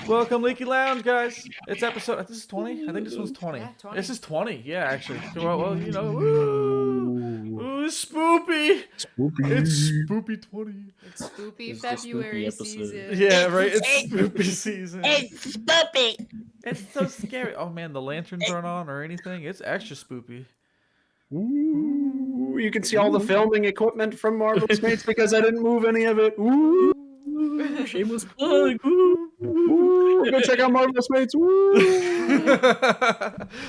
Welcome, Leaky Lounge, guys. It's episode. This is 20. I think this one's 20. Yeah, 20. This is 20. Yeah, actually. Well, you know, ooh, it's spoopy. It's spoopy 20. It's spoopy It's the spoopy February episode. season. Yeah, right. It's spoopy season. It's spoopy. It's so scary. Oh man, the lanterns aren't on or anything. It's extra spoopy. Ooh, you can see all the filming equipment from Marvel's Mates because I didn't move any of it. Ooh, Shameless plug. go check out Marvel's Mates. Woo.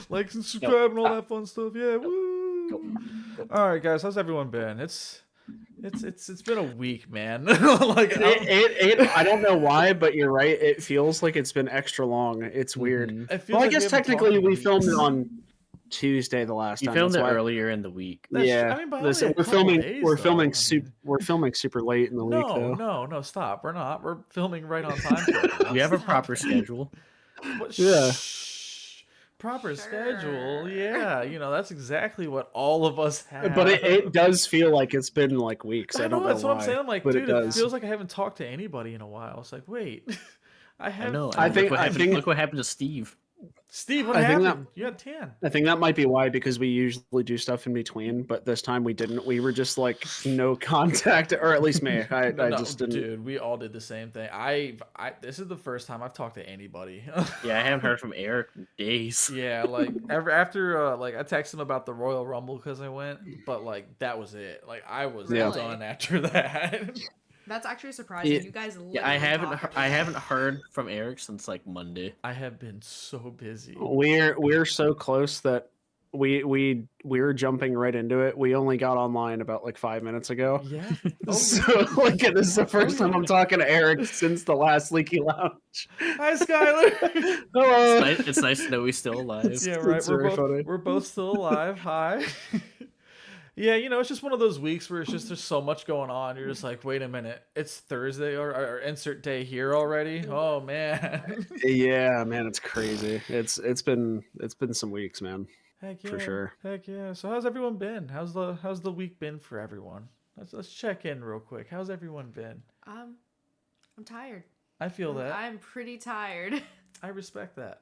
Like and subscribe and all that fun stuff. Yeah. Woo. All right, guys. How's everyone been? It's been a week, man. Like I don't know why, but you're right. It feels like it's been extra long. It's weird. it feels Well, I like guess we haven't technically talked in we filmed it weeks. on Tuesday the last You time. filmed it That's why- earlier in the week. That's yeah, true. I mean, by listen, only a we're couple filming. days, we're though. filming I mean, We're filming super late in the week, though. No, stop. We're not. We're filming right on time. For everyone. We have a proper schedule. What, Yeah. shh. Proper Sure. schedule. Yeah, that's exactly what all of us have. But it does feel like it's been like weeks. I don't know that's what I'm why, saying. I'm like, but dude, it it does. feels like I haven't talked to anybody in a while. It's like, wait, I I have. know. I think- Look what happened to Steve. Steve, what I think happened? You had tan. I think that might be why, because we usually do stuff in between, but this time we didn't. We were just like no contact, or at least me. I No, just didn't. dude, we all did the same thing. This is the first time I've talked to anybody. Yeah, I haven't heard from Eric in days. Yeah, like after like I texted him about the Royal Rumble because I went, but like that was it. Like I was Yeah. done after that. That's actually surprising. Yeah. You guys Yeah, I literally haven't. talk I about haven't heard from Eric since like Monday. I have been so busy. We're so close that we're jumping right into it. We only got online about like 5 minutes ago. Yeah. So like this is the first time I'm talking to Eric since the last Leaky Lounge. Hi, Skylar. Hello. It's nice to know he's still alive. Yeah, right. It's very funny. We're both still alive. Hi. Yeah, it's just one of those weeks where it's just there's so much going on. You're just like, wait a minute, it's Thursday or insert day here already. Oh man. Yeah, man, it's crazy. It's been some weeks, man. Heck yeah. For sure. Heck yeah. So how's everyone been? How's the week been for everyone? Let's check in real quick. How's everyone been? I'm tired. I feel that. I'm pretty tired. I respect that.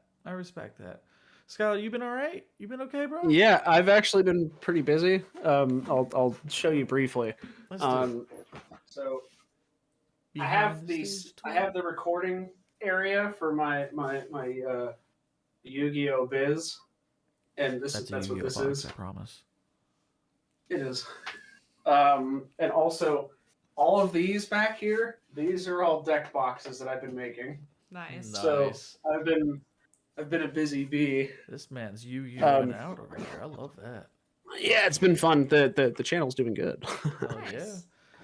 Skylar, you been all right? You been okay, bro? Yeah, I've actually been pretty busy. I'll show you briefly. Let's do So it. I have Behind the these. stage I tour. have the recording area for my Yu-Gi-Oh biz, and that's what Yu-Gi-Oh this box, is. I promise. It is. And also, all of these back here. These are all deck boxes that I've been making. Nice. No. So Nice. I've been a busy bee. This man's you Um, out over here. I love that. Yeah, it's been fun. The channel's doing good. Hell Nice. yeah.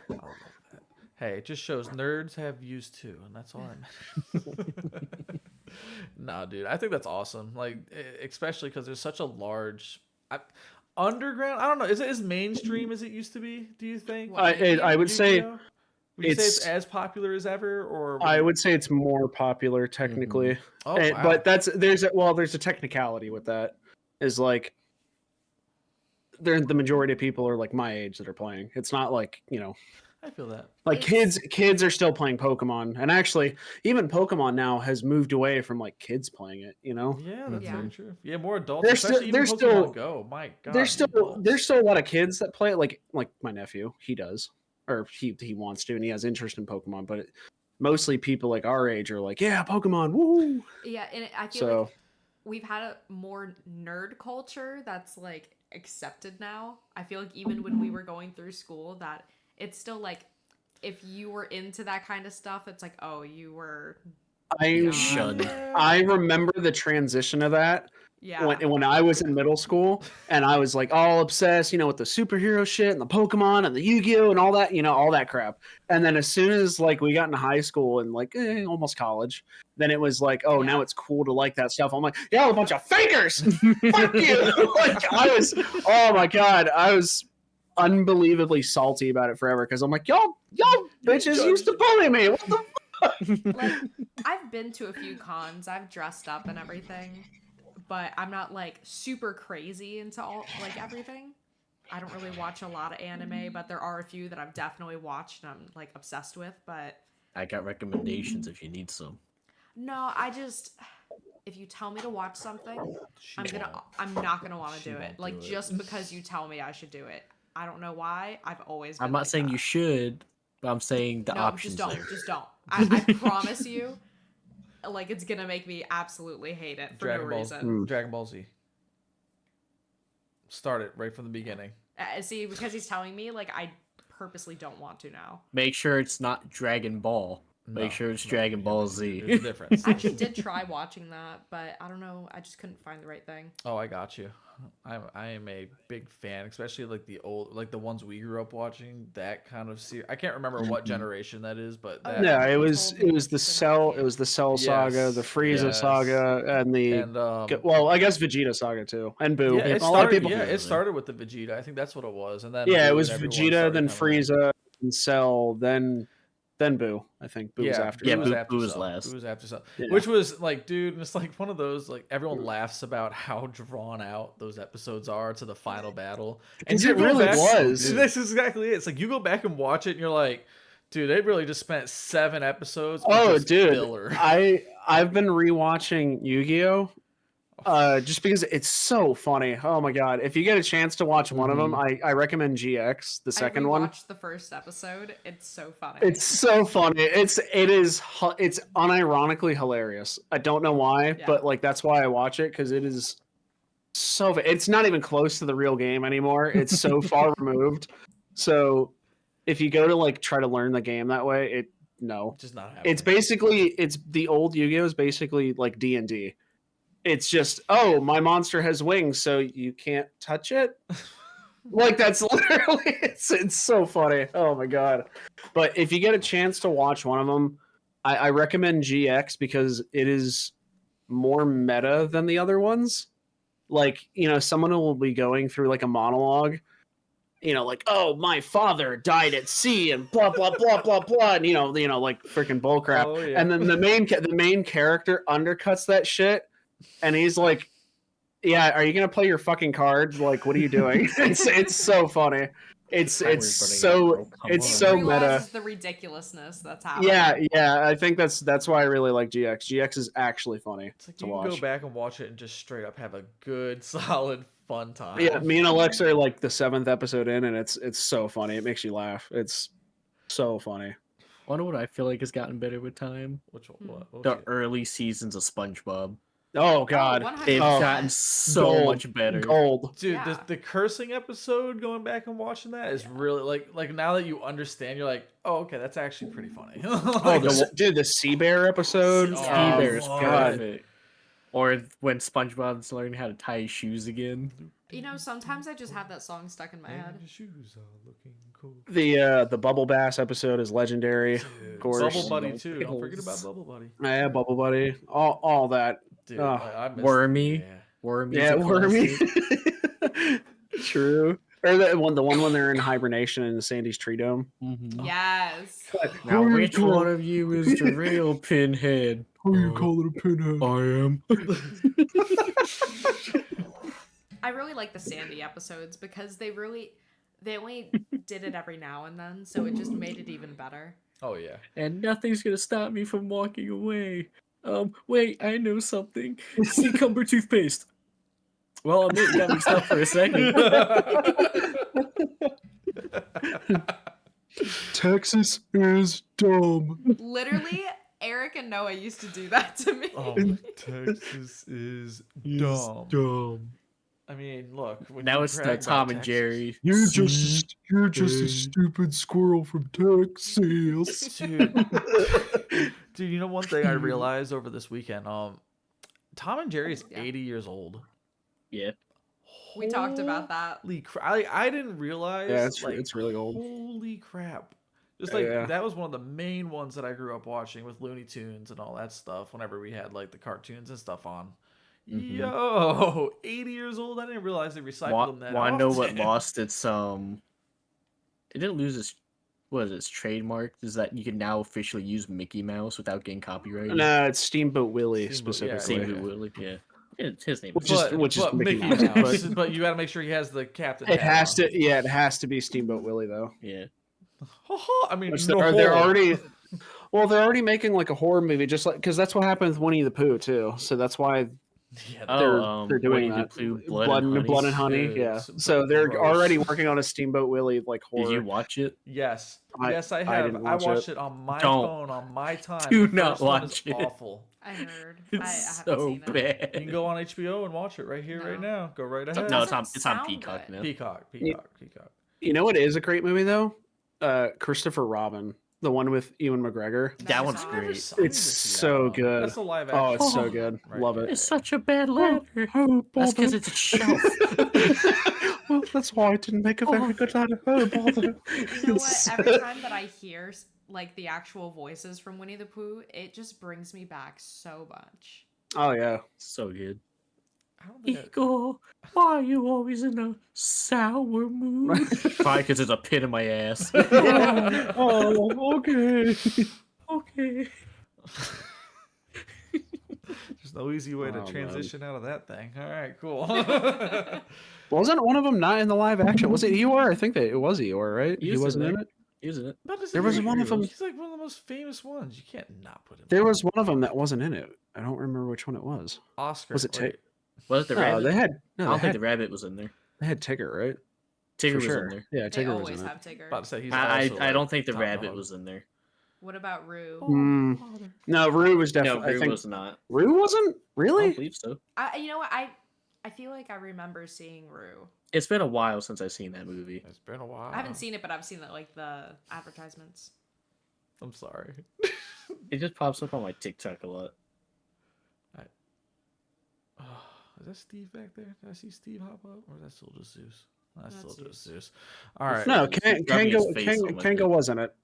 I love that. Hey, it just shows nerds have views too, and that's all I meant. Nah, dude, I think that's awesome. Like, especially because there's such a large underground. I don't know. Is it as mainstream as it used to be? Do you think? I would say Yu-Gi-Oh? Would you say it's it's- as popular as ever, or I would say it's more popular technically. Oh, And- wow. But there's a technicality with that. Is like the majority of people are like my age that are playing. It's not like, I feel that. like kids are still playing Pokemon. And actually even Pokemon now has moved away from like kids playing it, Yeah, that's Yeah. very true. Yeah, more adults. There's Especially still- even there's Pokemon still- Go. My God, there's the still adults. a lot of kids that play it, like my nephew, he does, or he wants to, and he has interest in Pokemon, but mostly people like our age are like, yeah, Pokemon, woo. Yeah, and I feel So like we've had a more nerd culture that's like accepted now. I feel like even when we were going through school, that it's still like if you were into that kind of stuff, it's like, oh, you were I Shunned. I remember the transition of that yeah. when I was in middle school, and I was like all obsessed, with the superhero shit and the Pokemon and the Yu-Gi-Oh and all that, all that crap. And then as soon as like we got into high school and like almost college, then it was like, oh, now Yeah. it's cool to like that stuff. I'm like, y'all a bunch of fakers. Fuck you. Like oh my God, I was unbelievably salty about it forever because I'm like, y'all bitches judged used to bully me. What the Like I've been to a few cons, I've dressed up and everything, but I'm not like super crazy into all like everything. I don't really watch a lot of anime, but there are a few that I've definitely watched and I'm like obsessed with. But I got recommendations if you need some. No, if you tell me to watch something, She I'm won't. not gonna want to She do it. won't Like do it. just because you tell me I should do it. I don't know why. I've always been I'm not like saying that. you should, but I'm saying the No, just options don't. there. Just don't. I promise you, like it's gonna make me absolutely hate it for Dragon no Ball. reason. Dragon Ball Z. Start it right from the beginning. See, because he's telling me, like I purposely don't want to now. Make sure it's not Dragon Ball. Make No, sure it's no, Dragon yeah, Ball there's Z. a difference. I actually did try watching that, but I don't know. I just couldn't find the right thing. Oh, I got you. I am a big fan, especially like the old, like the ones we grew up watching. That kind of series. I can't remember what generation that is, but that. Yeah, it You was told me it was the they're not Cell canon. Saga, the Yes, Frieza yes. saga, and the And well, I guess Vegeta saga too, and Boo. yeah, Yeah, it A lot of started. people. Yeah, Yeah. it started with the Vegeta. I think that's what it was, and then Yeah, it Boo was and everyone Vegeta, started then coming in. Frieza, and Cell, then Boo. I think Boo was Yeah, after. Yeah, Boo was Boo- after Boo was Cell. last. Boo was after Cell. Yeah. Which was like, dude, it's like one of those like everyone laughs about how drawn out those episodes are to the final battle. Because you it go really back- was. This is exactly it. It's like you go back and watch it, and you're like, dude, they really just spent 7 episodes. Of Oh, just dude, filler. I've been rewatching Yu-Gi-Oh. Just because it's so funny. Oh my god! If you get a chance to watch one of them, I recommend GX, the second I one. rewatched the first episode. It's so funny. It's so funny. It's unironically hilarious. I don't know why, Yeah. but like that's why I watch it because it is so. It's not even close to the real game anymore. It's so far removed. So if you go to like try to learn the game that way, no. Just not happening. It's the old Yu-Gi-Oh is basically like D&D. It's just, oh, my monster has wings, so you can't touch it. Like that's literally it's so funny. Oh my god! But if you get a chance to watch one of them, I recommend GX because it is more meta than the other ones. Like someone will be going through like a monologue, like, oh, my father died at sea and blah blah blah blah blah, and like freaking bullcrap. Oh, yeah. And then the main character undercuts that shit, and he's like, yeah, are you gonna play your fucking cards? Like, what are you doing? It's so funny. It's Timer's running out, so bro. Come it's He on. so realizes meta. the ridiculousness that's happening. Yeah. I think that's why I really like GX. GX is actually funny It's like to you can watch. go back and watch it and just straight up have a good, solid, fun time. Yeah, me and Alexa are like the 7th episode in, and it's so funny. It makes you laugh. It's so funny. Wonder what I feel like has gotten better with time. Which one? What The was it? early seasons of SpongeBob. Oh god, 100%. They've Oh, gotten so gold, much better. Gold. Dude, Yeah. the cursing episode, going back and watching that is really like now that you understand, you're like, oh, okay, that's actually pretty funny. Oh, Like, the Sea Bear episode. Sea Steve Bear is Oh, perfect. Or when SpongeBob's learning how to tie his shoes again. Sometimes I just have that song stuck in my head. your shoes are looking cool. The Bubble Bass episode is legendary. Dude, course. Bubble Buddy too. Don't forget about Pickles. Bubble Buddy. Yeah, Bubble Buddy. All that. Dude, Oh. I missed- Wormy. Yeah. Wormy. Yeah, Wormy. True. Or the one when they're in hibernation in Sandy's tree dome. Mm-hmm. Yes. Now, which one of you is the real Pinhead? Who you calling a pinhead? I am. I really like the Sandy episodes because they only did it every now and then, so it just made it even better. Oh yeah. And nothing's gonna stop me from walking away. Wait, I know something. See Cumber toothpaste. Well, I mean, you got me stopped for a second. Texas is dumb. Literally, Eric and Noah used to do that to me. Oh, Texas is dumb. Dumb. I mean, look. When Now you it's the brag Tom about and Texas- Jerry. You're just a stupid squirrel from Texas. Dude, you know one thing I realized over this weekend? Tom and Jerry is Yeah. 80 years old. Yeah. We talked about that. Holy crap. I didn't realize. Yeah, it's really old. Holy crap. Just Yeah, like, yeah. that was one of the main ones that I grew up watching with Looney Tunes and all that stuff whenever we had, like, the cartoons and stuff on. Mhm. Yo, 80 years old? I didn't realize they recycled them that Want to know what often. lost its It didn't lose its its trademark? Is that you can now officially use Mickey Mouse without getting copyrighted? No, it's Steamboat Willie Steamboat, yeah, specifically. Steamboat Willie. Yeah. It's his name. Which is- But Mickey Mickey Mouse, Mouse. but- But you got to make sure he has the captain. It hat has on. to. Yeah, it has to be Steamboat Willie though. Yeah. I mean, Which no. they're already. Well, they're already making like a horror movie, just like because that's what happened with Winnie the Pooh too. So that's why Yeah, they're doing Winnie the that. Pooh, Blood and Honey. Honey. Yeah. Dude, So they're already gross. working on a Steamboat Willie like Did you horror. watch it? Yes. I- Yes, I I have. didn't I watch watched it. it on my Don't. phone on my time. Do The not first one is watch it. awful. I heard. I It's haven't so seen it. bad. You can go on HBO and watch it right here, right No. now. Go right It ahead. No, doesn't it's on sound Peacock good. now. Peacock. You know what is a great movie though? Christopher Robin, the one with Ewan McGregor. That Never one's saw it. I never great. saw- I need It's to see that so one. good. That's a live Oh, action. it's so one. good. Right, Love yeah, it. It's such a bad ladder. Oh, That's because it's a shelf. Well, that's why I didn't make a very good ladder. Oh, bother. You know what? Every time that I hear like the actual voices from Winnie the Pooh, it just brings me back so much. Oh yeah. So good. I don't think I- Igor, why are you always in a sour mood? Probably because it's a pin in my ass. Oh, okay. Okay. There's no easy way to Oh, man. transition out of that thing. All right, cool. Wasn't one of them not in the live action? Was it Eeyore? I think that it was Eeyore, right? He He was wasn't in in there. it. Isn't it? There was one of them. He's like one of the most famous ones. You can't not put him. There in. was one of them that wasn't in it. I don't remember which one it was. Oscar. Was it wait. Was it the No, rabbit? they had. I No, don't they think had, the rabbit was in there. they had Tigger, right? Tigger For was sure. in there. Yeah, They Tigger was always in it. have Tigger. About to say he's I also, don't think the top rabbit dog. was in there. What about Rue? No, Rue was No, definitely. I Rue think was not. Rue wasn't I really. don't believe so. You know what? I feel like I remember seeing Rue. It's been a while since I've seen that movie. It's been a while. I haven't seen it, but I've seen like the advertisements. I'm sorry. It just pops up on my TikTok a lot. Is that Steve back there? Did I see Steve hop up? Or is that still just Zeus? That's That's still just Zeus. Zeus. All right. No, He's rubbing his face on my Kango thing. wasn't it.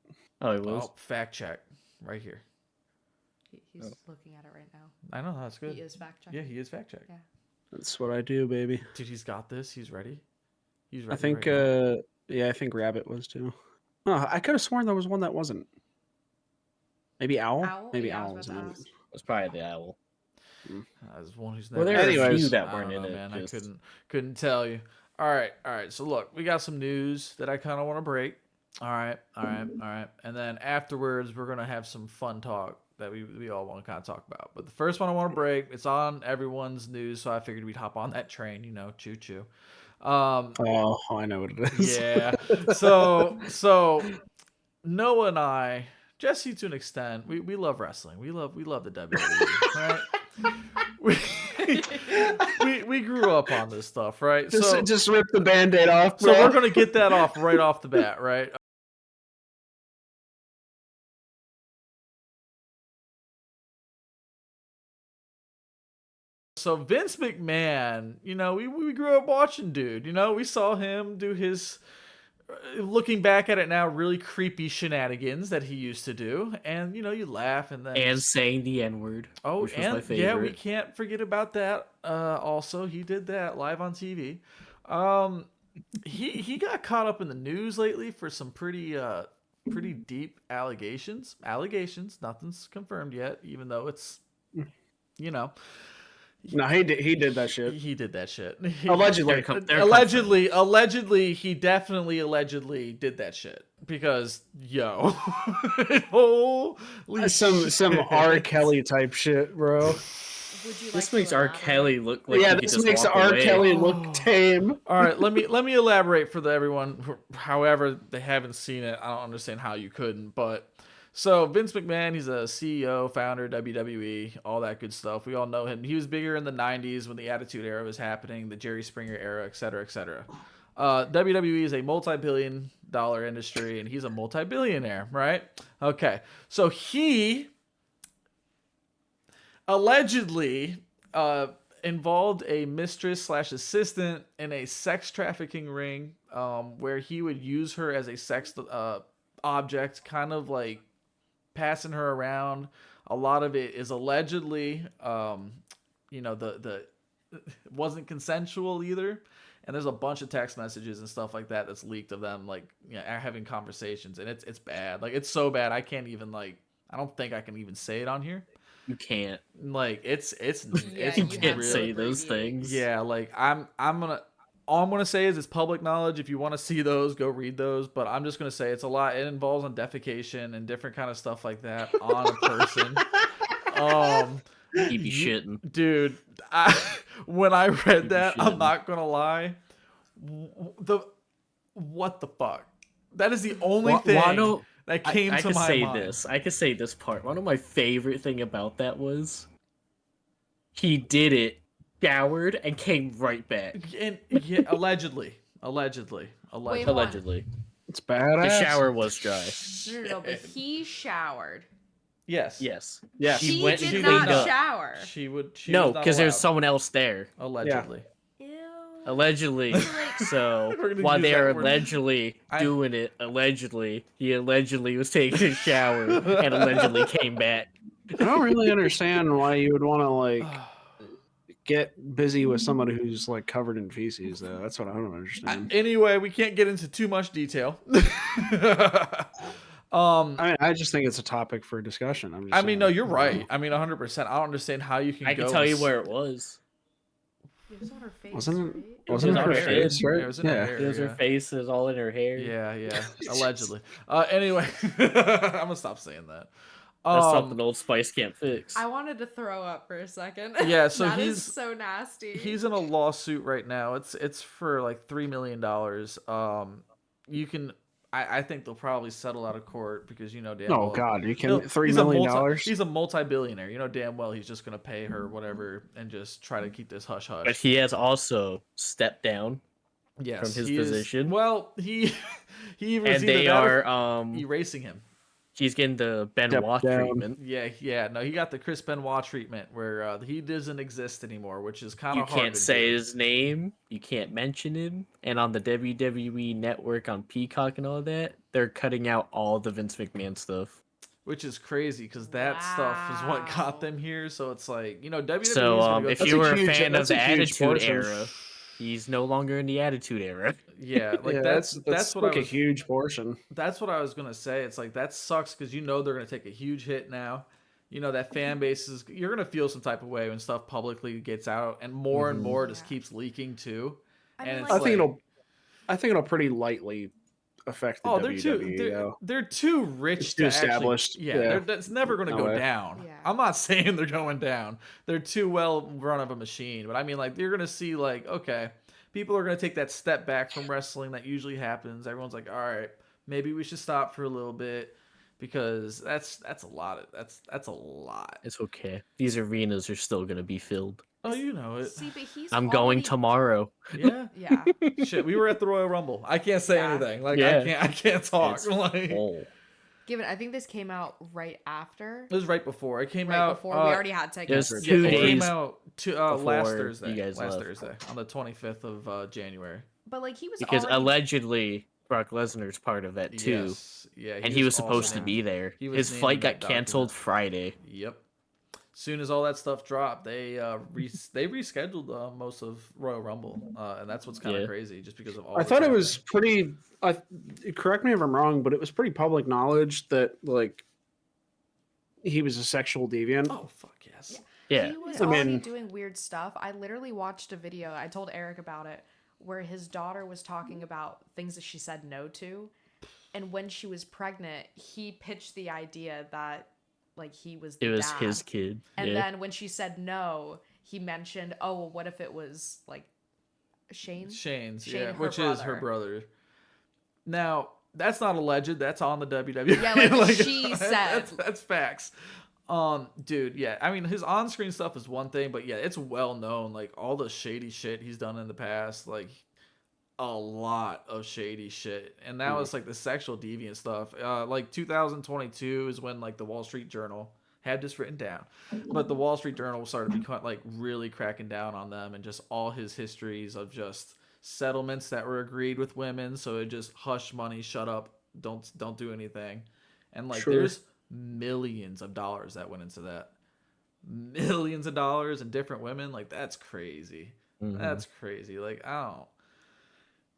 Oh, it was. Oh, fact check. Right here. He's Oh. looking at it right now. I know, that's good. He is fact checking. Yeah, he is fact check. Yeah. That's what I do, baby. Dude, he's got this. He's ready. He's ready. I think. right now. Yeah, I think Rabbit was too. Oh, I could have sworn there was one that wasn't. Maybe Owl. Owl? Maybe Yeah, I Owl was was about in to it. ask. It's probably the owl. As one who's Well, never. there are a few Anyways, that I weren't don't in know, it. man. I just- couldn't tell you. All right. So look, we got some news that I kind of want to break. All right. And then afterwards, we're gonna have some fun talk that we all want to kind of talk about. But the first one I want to break, it's on everyone's news, so I figured we'd hop on that train. You know, choo choo. Oh, I know what it is. Yeah. So Noah and I, Jesse to an extent, we love wrestling. We love the WWE, right? We grew up on this stuff, right? Just rip the Band-Aid off, So bro. we're gonna get that off right off the bat, right? So Vince McMahon, you know, we grew up watching dude. You know, we saw him do his, looking back at it now, really creepy shenanigans that he used to do, and you know, you laugh and then And saying the N word. oh, which was my and favorite. yeah, we can't forget about that. Also, he did that live on TV. He got caught up in the news lately for some pretty deep allegations. Allegations, nothing's confirmed yet, even though it's, you know, No, he did that shit. he did that shit. Allegedly. They're Allegedly, he definitely allegedly did that shit because yo, holy Some shit. R. Kelly type shit, bro. Would you like This to makes R. elaborate? Kelly look like Yeah, he could this just makes walk R. away. Kelly look tame. All right, let me elaborate for everyone. However, they haven't seen it. I don't understand how you couldn't. But so Vince McMahon, he's a CEO, founder, WWE, all that good stuff. We all know him. He was bigger in the '90s when the Attitude Era was happening, the Jerry Springer era, et cetera, et cetera. WWE is a multi-billion-dollar industry, and he's a multi-billionaire, right? Okay, so he allegedly involved a mistress slash assistant in a sex trafficking ring, where he would use her as a sex object, kind of like passing her around. A lot of it is allegedly, you know, the wasn't consensual either. And there's a bunch of text messages and stuff like that that's leaked of them, like, you know, having conversations, and it's bad. Like, it's so bad I can't even, like, I don't think I can even say it on here. You can't. Like, it's Yeah, it's You you can't have say to those abbreviate. things. yeah, like I'm gonna all I'm gonna say is it's public knowledge. If you want to see those, go read those. But I'm just gonna say it's a lot. It involves on defecation and different kind of stuff like that on a person. He be shitting. Dude, when I read that, I'm not gonna lie. What the fuck? That is the only thing that came to my mind. I could say this part. One of my favorite thing about that was he did it, showered, and came right back. And yeah, allegedly. Wait, Allegedly. It's badass. The shower was dry. No, but he showered. Yes. Yes. Yes. She went did and not cleaned up. shower. She No, was not because there's allowed. someone else there. Allegedly. Ew. Allegedly. So We're gonna while use they that are word. allegedly doing it, he allegedly was taking a shower and allegedly came back. I don't really understand why you would want to like get busy with somebody who's like covered in feces. Though that's what I don't understand. Anyway, we can't get into too much detail. I mean, I just think it's a topic for discussion. I'm just I mean, saying. no, you're right. I mean, 100%. I don't understand how you can I go. can tell you and where it was. It was on her face, Wasn't right? it? Wasn't it on her her head. face? Right? Yeah, it was in her hair. It was her face, it was all in her hair. Yeah. Allegedly. Anyway, I'm gonna stop saying that. That's something Old Spice can't fix. I wanted to throw up for a second. Yeah, so that he's is so nasty. He's in a lawsuit right now. It's for like $3 million. You can. I think they'll probably settle out of court because you know damn Oh well. God, you he'll- can $3 he's a million. He's a multi-billionaire. You know damn well he's just gonna pay her whatever and just try to keep this hush But hush. he has also stepped down Yes, from his he is- position. well, he even and they are erasing him. he's getting the Stepped Benoit down. treatment. Yeah. No, he got the Chris Benoit treatment where he doesn't exist anymore, which is kind You of hard. can't to say do. his name, you can't mention him, and on the WWE network on Peacock and all that, they're cutting out all the Vince McMahon stuff. Which is crazy because that stuff is what Wow. got them here. So it's like, you know, WWE is So gonna go if through- you were a huge- fan of that's the a huge Attitude portion. Era, he's no longer in the Attitude Era. yeah, like Yeah, that's what like I was, a huge portion. that's what I was gonna say. It's like that sucks because you know they're gonna take a huge hit now. You know that fan base is you're gonna feel some type of way when stuff publicly gets out and more just Yeah. keeps leaking too. I And mean, it's I like, think it'll pretty lightly affect the they're WWE. too though. they're too rich It's to too actually- established. Yeah. that's never going to No go way. down. Yeah. I'm not saying they're going down. They're too well run of a machine, but I mean like you're going to see like okay, people are going to take that step back from wrestling that usually happens. Everyone's like, "All right, maybe we should stop for a little bit." Because that's a lot. That's a lot. It's okay. These arenas are still gonna be filled. Oh, you know it. see, but he's I'm going already- tomorrow. Yeah. Yeah. Shit, we were at the Royal Rumble. I can't say Yeah. anything. Like Yeah. I can't talk. It's Like full. Given, I think this came out right after. it was right before. It came Right out before we already had tickets. There's Yeah, 2 it came days out last before Thursday. you guys Last left. Thursday on the 25th of January. But like he was because already... allegedly Brock Lesnar's part of that too, Yes. Yeah, and he was also supposed to named- be there. he was His named flight in got that canceled document. Friday. Yep. Soon as all that stuff dropped, they they rescheduled most of Royal Rumble, and that's what's kind of Yeah. crazy, just because of all. I that's thought it was happening. pretty. Correct me if I'm wrong, but it was pretty public knowledge that like he was a sexual deviant. Oh fuck yes. Yeah, He was I already mean- doing weird stuff. I literally watched a video. I told Eric about it, where his daughter was talking about things that she said no to, and when she was pregnant, he pitched the idea that like he was the it was dad. his kid. And yeah. then when she said no, he mentioned, "Oh, well, what if it was like Shane?" Shane's, Shane, yeah, her which is her brother. brother. Now that's not alleged. That's on the WWE. Yeah, like, she said. That's facts. Dude, yeah. I mean, his on-screen stuff is one thing, but yeah, it's well known. Like all the shady shit he's done in the past, like a lot of shady shit. And now it's like the sexual deviant stuff. Like 2022 is when like the Wall Street Journal had this written down, but the Wall Street Journal started becoming like really cracking down on them and just all his histories of just settlements that were agreed with women. So it just hush money, shut up, don't do anything, and like Sure. there's millions of dollars that went into that, millions of dollars and different women. Like that's crazy. Mhm. That's crazy. Like I don't.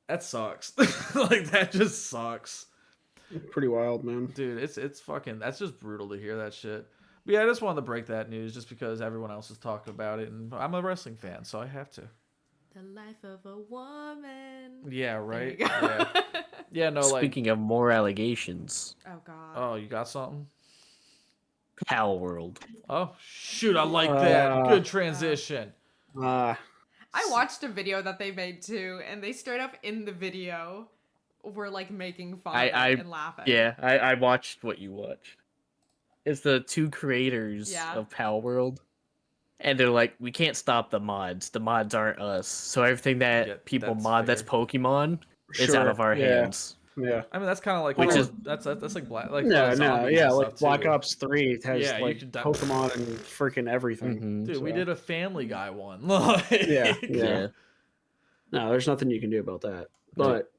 That sucks. Like that just sucks. Pretty wild, man. Dude, it's fucking that's just brutal to hear that shit. But yeah, I just wanted to break that news just because everyone else is talking about it and I'm a wrestling fan, so I have to. The life of a woman. Yeah, There right. you go. Yeah, yeah. No, like, Speaking of more allegations, Oh God. oh, you got something? Pal World. Oh shoot, I like that. Good transition. Uh, I watched a video that they made too, and they straight up in the video were like making fun of it and laughing. Yeah, I watched what you watched. It's the two creators Yeah. of Pal World. And they're like, we can't stop the mods. The mods aren't us. So everything that Yeah, people that's mod that's fair. Pokemon is out of our hands. Yeah. I mean, that's kind of like Which is- that's like black, like No, zombies yeah, and like stuff Black too. Ops 3 has Yeah, you like could Pokemon and freaking everything. Mhm. Dude, so. we did a Family Guy one. Like, Yeah. Yeah. No, there's nothing you can do about that. But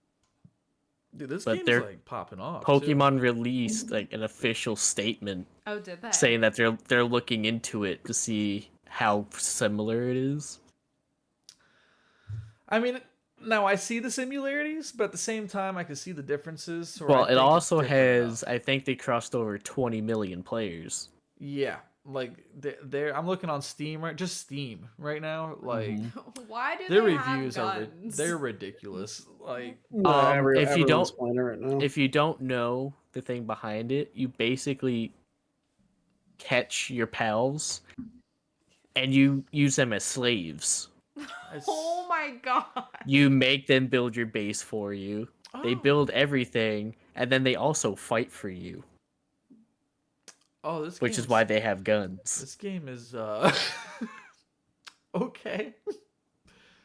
dude, this But game's they're- like popping off. Pokemon released like an official statement Oh, did they? saying that they're looking into it to see how similar it is. I mean, now I see the similarities, but at the same time, I can see the differences. Or I Well, it think it's also different has, enough. I think they crossed over 20 million players. Yeah, like they're. I'm looking on Steam just Steam right now. Like Mhm. Why do their they reviews have are guns? they're ridiculous. Like If you everyone's don't- playing it right now. If you don't know the thing behind it, you basically catch your pals and you use them as slaves. it's- Oh my God. You make them build your base for you. They Oh. build everything, and then they also fight for you, Oh, this which is game's- why they have guns. this game is okay.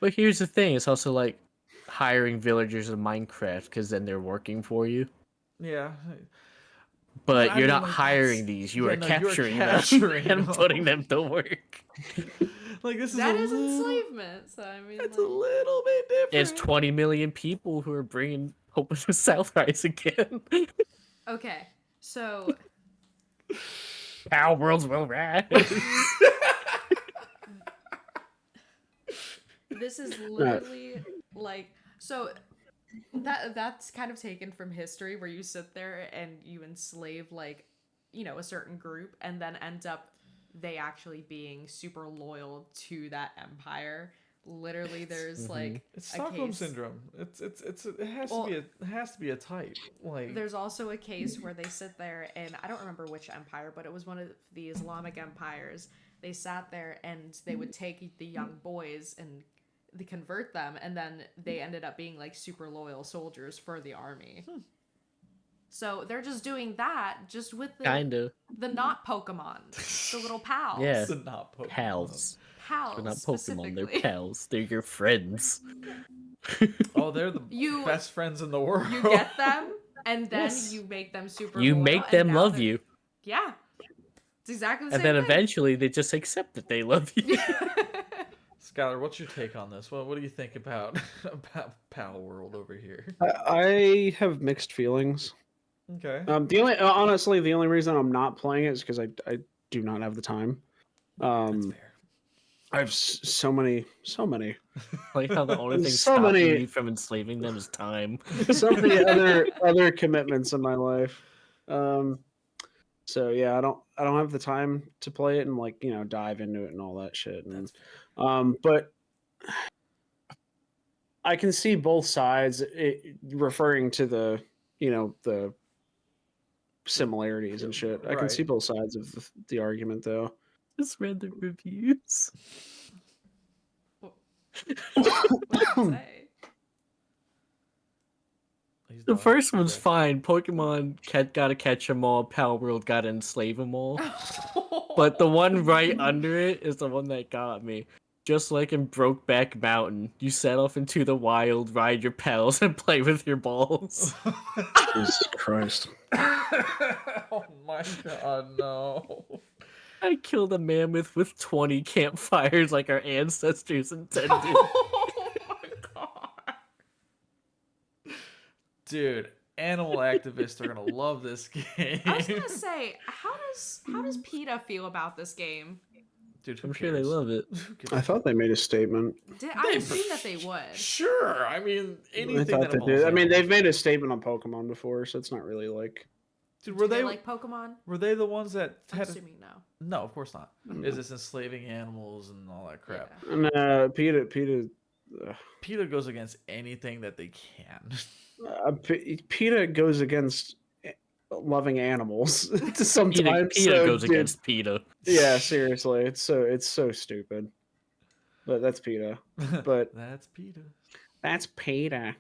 But here's the thing: it's also like hiring villagers in Minecraft because then they're working for you. Yeah. But I you're mean, not like, hiring that's- these; you yeah, are no, you are capturing capturing them and them. putting them to work. Like this is That a is little, enslavement. So I mean, It's like, a little bit different. It's 20 million people who are bringing hope to Southrise again. okay. So Our worlds will rise. this is literally like so that's kind of taken from history where you sit there and you enslave like a certain group and then end up they actually being super loyal to that empire. Literally there's like It's a Stockholm case. syndrome. It has Well, to be a type. Like There's also a case where they sit there and I don't remember which empire, but it was one of the Islamic empires. They sat there and they would take the young boys and they convert them, and then they ended up being like super loyal soldiers for the army. So they're just doing that, just with Kinda. the not Pokemon, the little pals. Yeah. the not Pokemon. Pals. Pals. They're not Pokemon, they're specifically. pals. They're your friends. Oh, they're the You- best friends in the world. You get them, and then Yes. you make them super. You loyal, make and them now love they're- you. Yeah, it's exactly the And same then thing. eventually they just accept that they love you. Skylar, what's your take on this? What do you think about Pal World over here? I have mixed feelings. Okay. Honestly, the only reason I'm not playing it is because I do not have the time. That's fair. I have so many, Like how the only thing So stopping many- you from enslaving them is time. so many other commitments in my life. So yeah, I don't have the time to play it and like dive into it and all that shit. And, but I can see both sides referring to the the similarities and shit. I can Right. see both sides of the argument though. Just read the reviews. What did you say? He's The done. first one's Okay. fine. Pokemon gotta catch them all. Pal World gotta enslave them all. But the one right under it is the one that got me. Just like in Brokeback Mountain, you set off into the wild, ride your pals, and play with your balls. Jesus Christ. Oh my god, no. I killed a mammoth with 20 campfires like our ancestors intended. Oh my god. Dude, animal activists are gonna love this game. I was gonna say, how does PETA feel about this game? Dude, who I'm sure they cares? love it. Who gives I a thought they made a statement. I assume that they would. Sure. I mean, anything I that thought they involves did. I mean, animals. they've made a statement on Pokemon before, so it's not really like. Dude, Do were they they like Pokemon? were they the ones that I'm had? assuming no. No, of course not. Is this enslaving animals and all that crap? Yeah. And PETA PETA goes against anything that they can. PETA goes against loving animals sometimes. PETA so, goes dude, against PETA. Yeah, seriously, it's so stupid. But that's PETA. But That's PETA. that's PETA.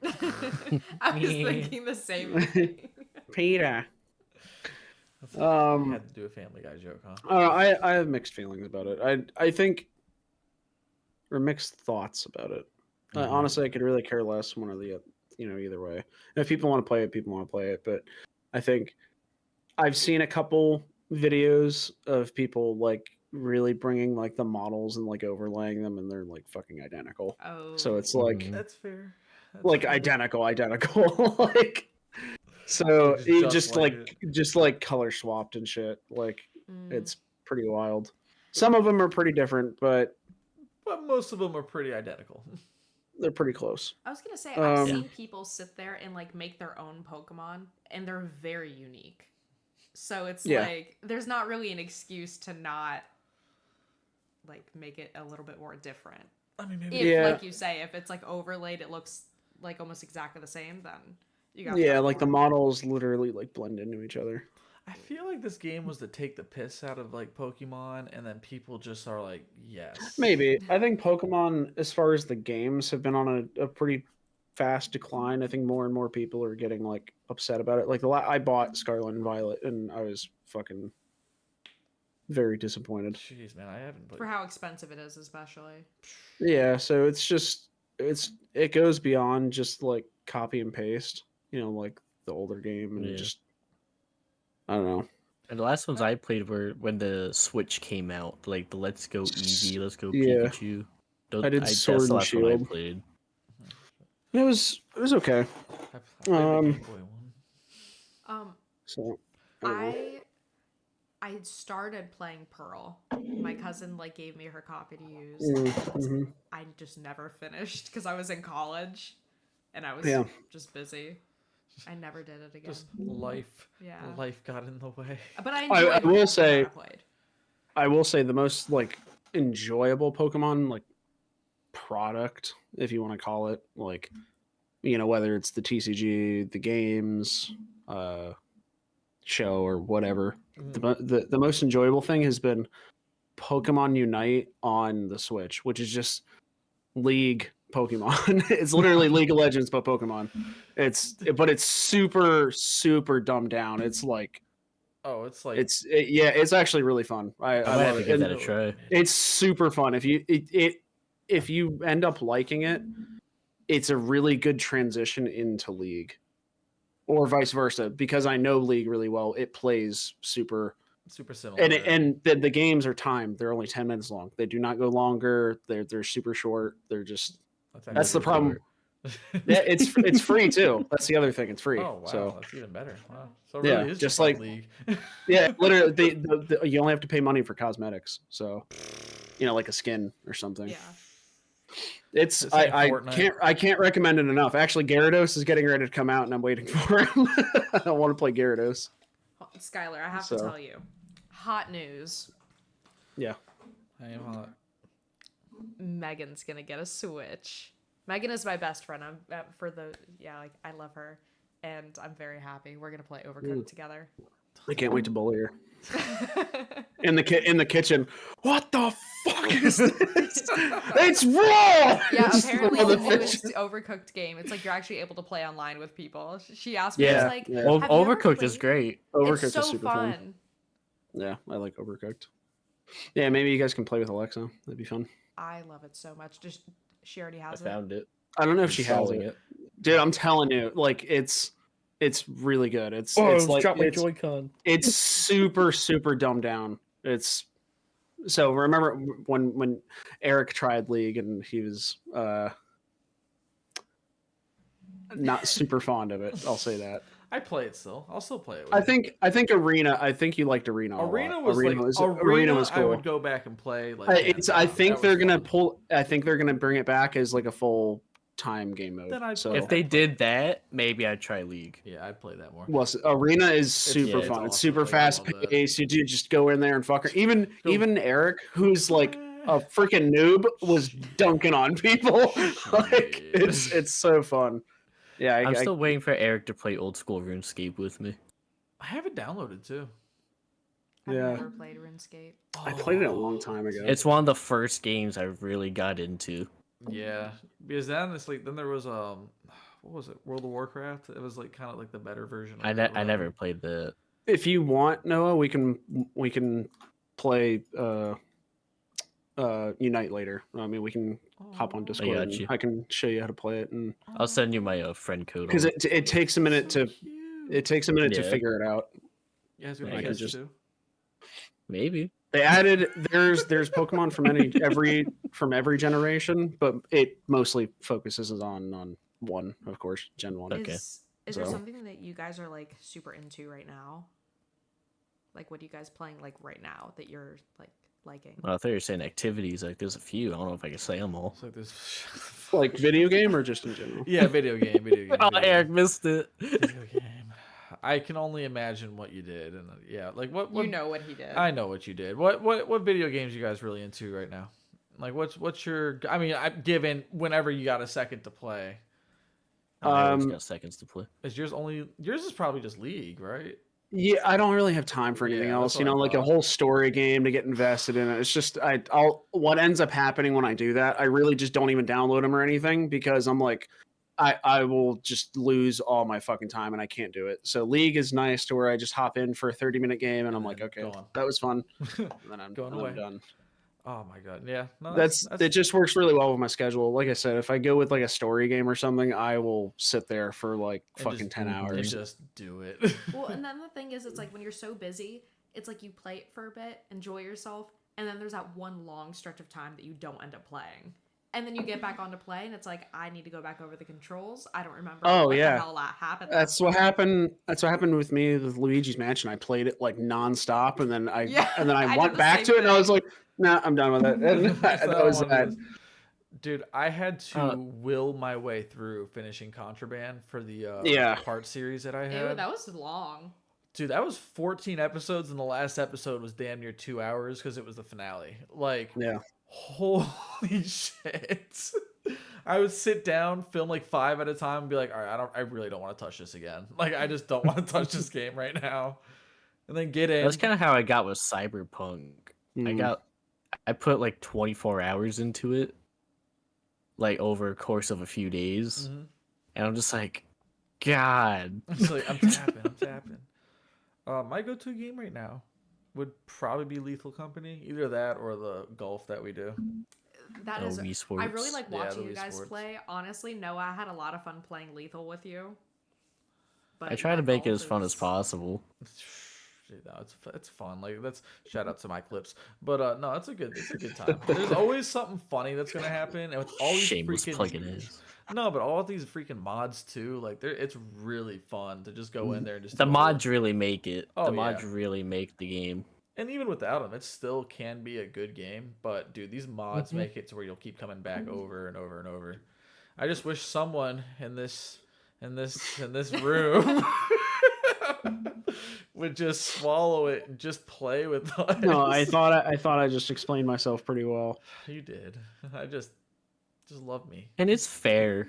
I was thinking the same thing. PETA. I had to do a Family Guy joke, huh? I have mixed feelings about it. I think, or mixed thoughts about it. Honestly, I could really care less one or the either way. And if people want to play it, people want to play it. But I think I've seen a couple videos of people like really bringing like the models and like overlaying them, and they're like fucking identical. Oh. So it's like That's fair. That's like fair. identical, like. So It's it just just like color swapped and shit. Like Mm. it's pretty wild. Some of them are pretty different, but most of them are pretty identical. they're pretty close. I was gonna say I've Um, seen people sit there and like make their own Pokemon, and they're very unique. So it's Yeah. like there's not really an excuse to not like make it a little bit more different. I mean, maybe. If Yeah. like you say, if it's like overlaid, it looks like almost exactly the same. Then you got Yeah, like the models literally like blend into each other. I feel like this game was to take the piss out of like Pokemon, and then people just are like, yes. Maybe. I think Pokemon, as far as the games, have been on a pretty fast decline. I think more and more people are getting like upset about it. Like I bought Scarlet and Violet, and I was fucking very disappointed. Jeez, man, I haven't played. for how expensive it is, especially. Yeah, so it's just it goes beyond just like copy and paste. Like the older game, and Yeah. just I don't know. And the last ones I played were when the Switch came out, like the Let's Go Eevee, Let's Go Yeah. Pikachu. I did that's Sword the and last one I Shield. played. It was okay. I played the Game Boy one. So I don't know. I started playing Pearl. My cousin like gave me her copy to use. Mhm. I just never finished because I was in college and I was Yeah. just busy. I never did it again. Just life. Yeah. Life got in the way. But I I enjoyed will what say- I played. I will say the most like enjoyable Pokemon like product, if you want to call it, like whether it's the TCG, the games, show or whatever. The most enjoyable thing has been Pokemon Unite on the Switch, which is just League Pokemon. It's literally League of Legends but Pokemon. But it's super dumbed down. It's like It's like it's actually really fun. I I might have love to it. give And that a try. it's super fun. If you end up liking it, it's a really good transition into League, or vice versa. Because I know League really well, it plays super similar. and the games are timed. They're only 10 minutes long. They do not go longer. They're super short. They're just that's the problem. Yeah, it's free too. That's the other thing. It's free. Oh wow, So that's even better. Wow. So it Yeah, really is just like like- League. yeah, literally, you only have to pay money for cosmetics. So like a skin or something. Yeah. It's This ain't I Fortnite. can't recommend it enough. Actually, Gyarados is getting ready to come out, and I'm waiting for him. I want to play Gyarados. Skylar, I have to So- tell you. Hot news. Yeah. I am hot. Megan's gonna get a Switch. Megan is my best friend. I'm I love her, and I'm very happy. We're gonna play Overcooked together. I can't wait to bully her in the kitchen. What the fuck is this? It's raw. Yeah, Just apparently throw the the newest fish. Overcooked game. It's like you're actually able to play online with people. She asked me, Yeah, she's like, yeah. "Have you ever Overcooked is played?" great. Overcooked It's so is super fun. fun. Yeah, I like Overcooked. Yeah, maybe you guys can play with Alexa. That'd be fun. I love it so much. Just she already I has it. found it. I don't know if she has Installing it. Dude, I'm telling you, like it's really good. It's Oh, it's like drop my it's, Joy-Con. it's super dumbed down. It's so remember when Eric tried League and he was not super fond of it. I'll say that. I play it still. I'll still play it. With I you. think Arena. I think you liked Arena. A Arena lot. was Arena like was, Arena was I cool. would go back and play. Like I think that they're was gonna fun. pull. I think they're gonna bring it back as like a full time game mode. Then I'd so play If they did that, maybe I'd try League. Yeah, I'd play that more. well, Arena is super yeah, it's fun. It's awesome. super Like, I fast love that. paced. You do just go in there and fuck her. Even Eric, who's like a freaking noob was dunking on people. Like it's so fun. Yeah, I'm still waiting for Eric to play old school RuneScape with me. I have it downloaded too. I've Yeah. never played RuneScape. I played it a long time ago. It's one of the first games I really got into. Yeah, because then there was what was it, World of Warcraft? It was like kind of like the better version. Of I never played that. If you want, Noah, we can play Unite later. I mean, we can hop on Discord got and you. I can show you how to play it, and I'll send you my friend code. because it takes a minute to to Yeah. figure it out. You guys I gonna guess catch too? Maybe. They added there's Pokemon from every generation, but it mostly focuses on one, of course, Gen 1. Okay. Is there So- something that you guys are like super into right now? Like, what are you guys playing like right now that you're like liking? Well, I thought you were saying activities. Like, there's a few. I don't know if I can say them all. It's like this. Like video game or just in general? Yeah, video game. Oh, Eric missed it. Video game. I can only imagine what you did, and yeah, like what You know what he did. I know what you did. What video games you guys really into right now? Like what's your? I mean, given whenever you got a second to play, I always got seconds to play. is yours only? Yours is probably just League, right? Yeah, I don't really have time for anything Yeah, else. that's what I Like a thought. whole story game to get invested in it. It's just what ends up happening when I do that, I really just don't even download them or anything because I'm like, I will just lose all my fucking time and I can't do it. So League is nice to where I just hop in for a 30-minute game and I'm like, then okay, go on. that was fun. And then I'm Going I'm away. done. Oh my god, yeah. No, It just works really well with my schedule. Like I said, if I go with like a story game or something, I will sit there for like and fucking just- 10 and hours. just do it. Well, and then the thing is, it's like when you're so busy, it's like you play it for a bit, enjoy yourself, and then there's that one long stretch of time that you don't end up playing. And then you get back onto play, and it's like, I need to go back over the controls. I don't remember Oh, what yeah. the hell that happened. That's what happened. That's what happened with me with Luigi's Mansion. I played it like nonstop, and then I Yeah, I went did the back same to it, and I thing. was like, "Nah, I'm done with it." And That's that not was one of that. those- Dude, I had to will my way through finishing Contraband for the Yeah. part series that I Ew, had. that was long. Dude, that was 14 episodes, and the last episode was damn near 2 hours because it was the finale. Like, Yeah. holy shit! I would sit down, film like 5 at a time, and be like, "All right, I really don't want to touch this again. Like, I just don't want to touch this game right now." And then get in. That's kind of how I got with Cyberpunk. Mm. I put like 24 hours into it, like over a course of a few days, Mhm. and I'm just like, God. I'm just like, I'm tapping. My go-to game right now would probably be Lethal Company. Either that or the golf that we do. That Oh, is. Wii Sports. I really like Yeah, watching the you Wii guys Sports. play. Honestly, Noah, I had a lot of fun playing Lethal with you. But I try yeah, to make it golf as fun as is- possible. Dude, no, it's fun. Like that's shout out to my clips, but no, it's a good time. There's always something funny that's gonna happen, and with all these Shameless freaking plug it is. no, but all of these freaking mods too. Like it's really fun to just go in there and just The do all mods really make it. Oh, The mods yeah. really make the game. and even without them, it still can be a good game. But dude, these mods make it to where you'll keep coming back over and over and over. I just wish someone in this room would just swallow it and just play with us. No, I thought I just explained myself pretty well. You did. I just love me. And it's fair.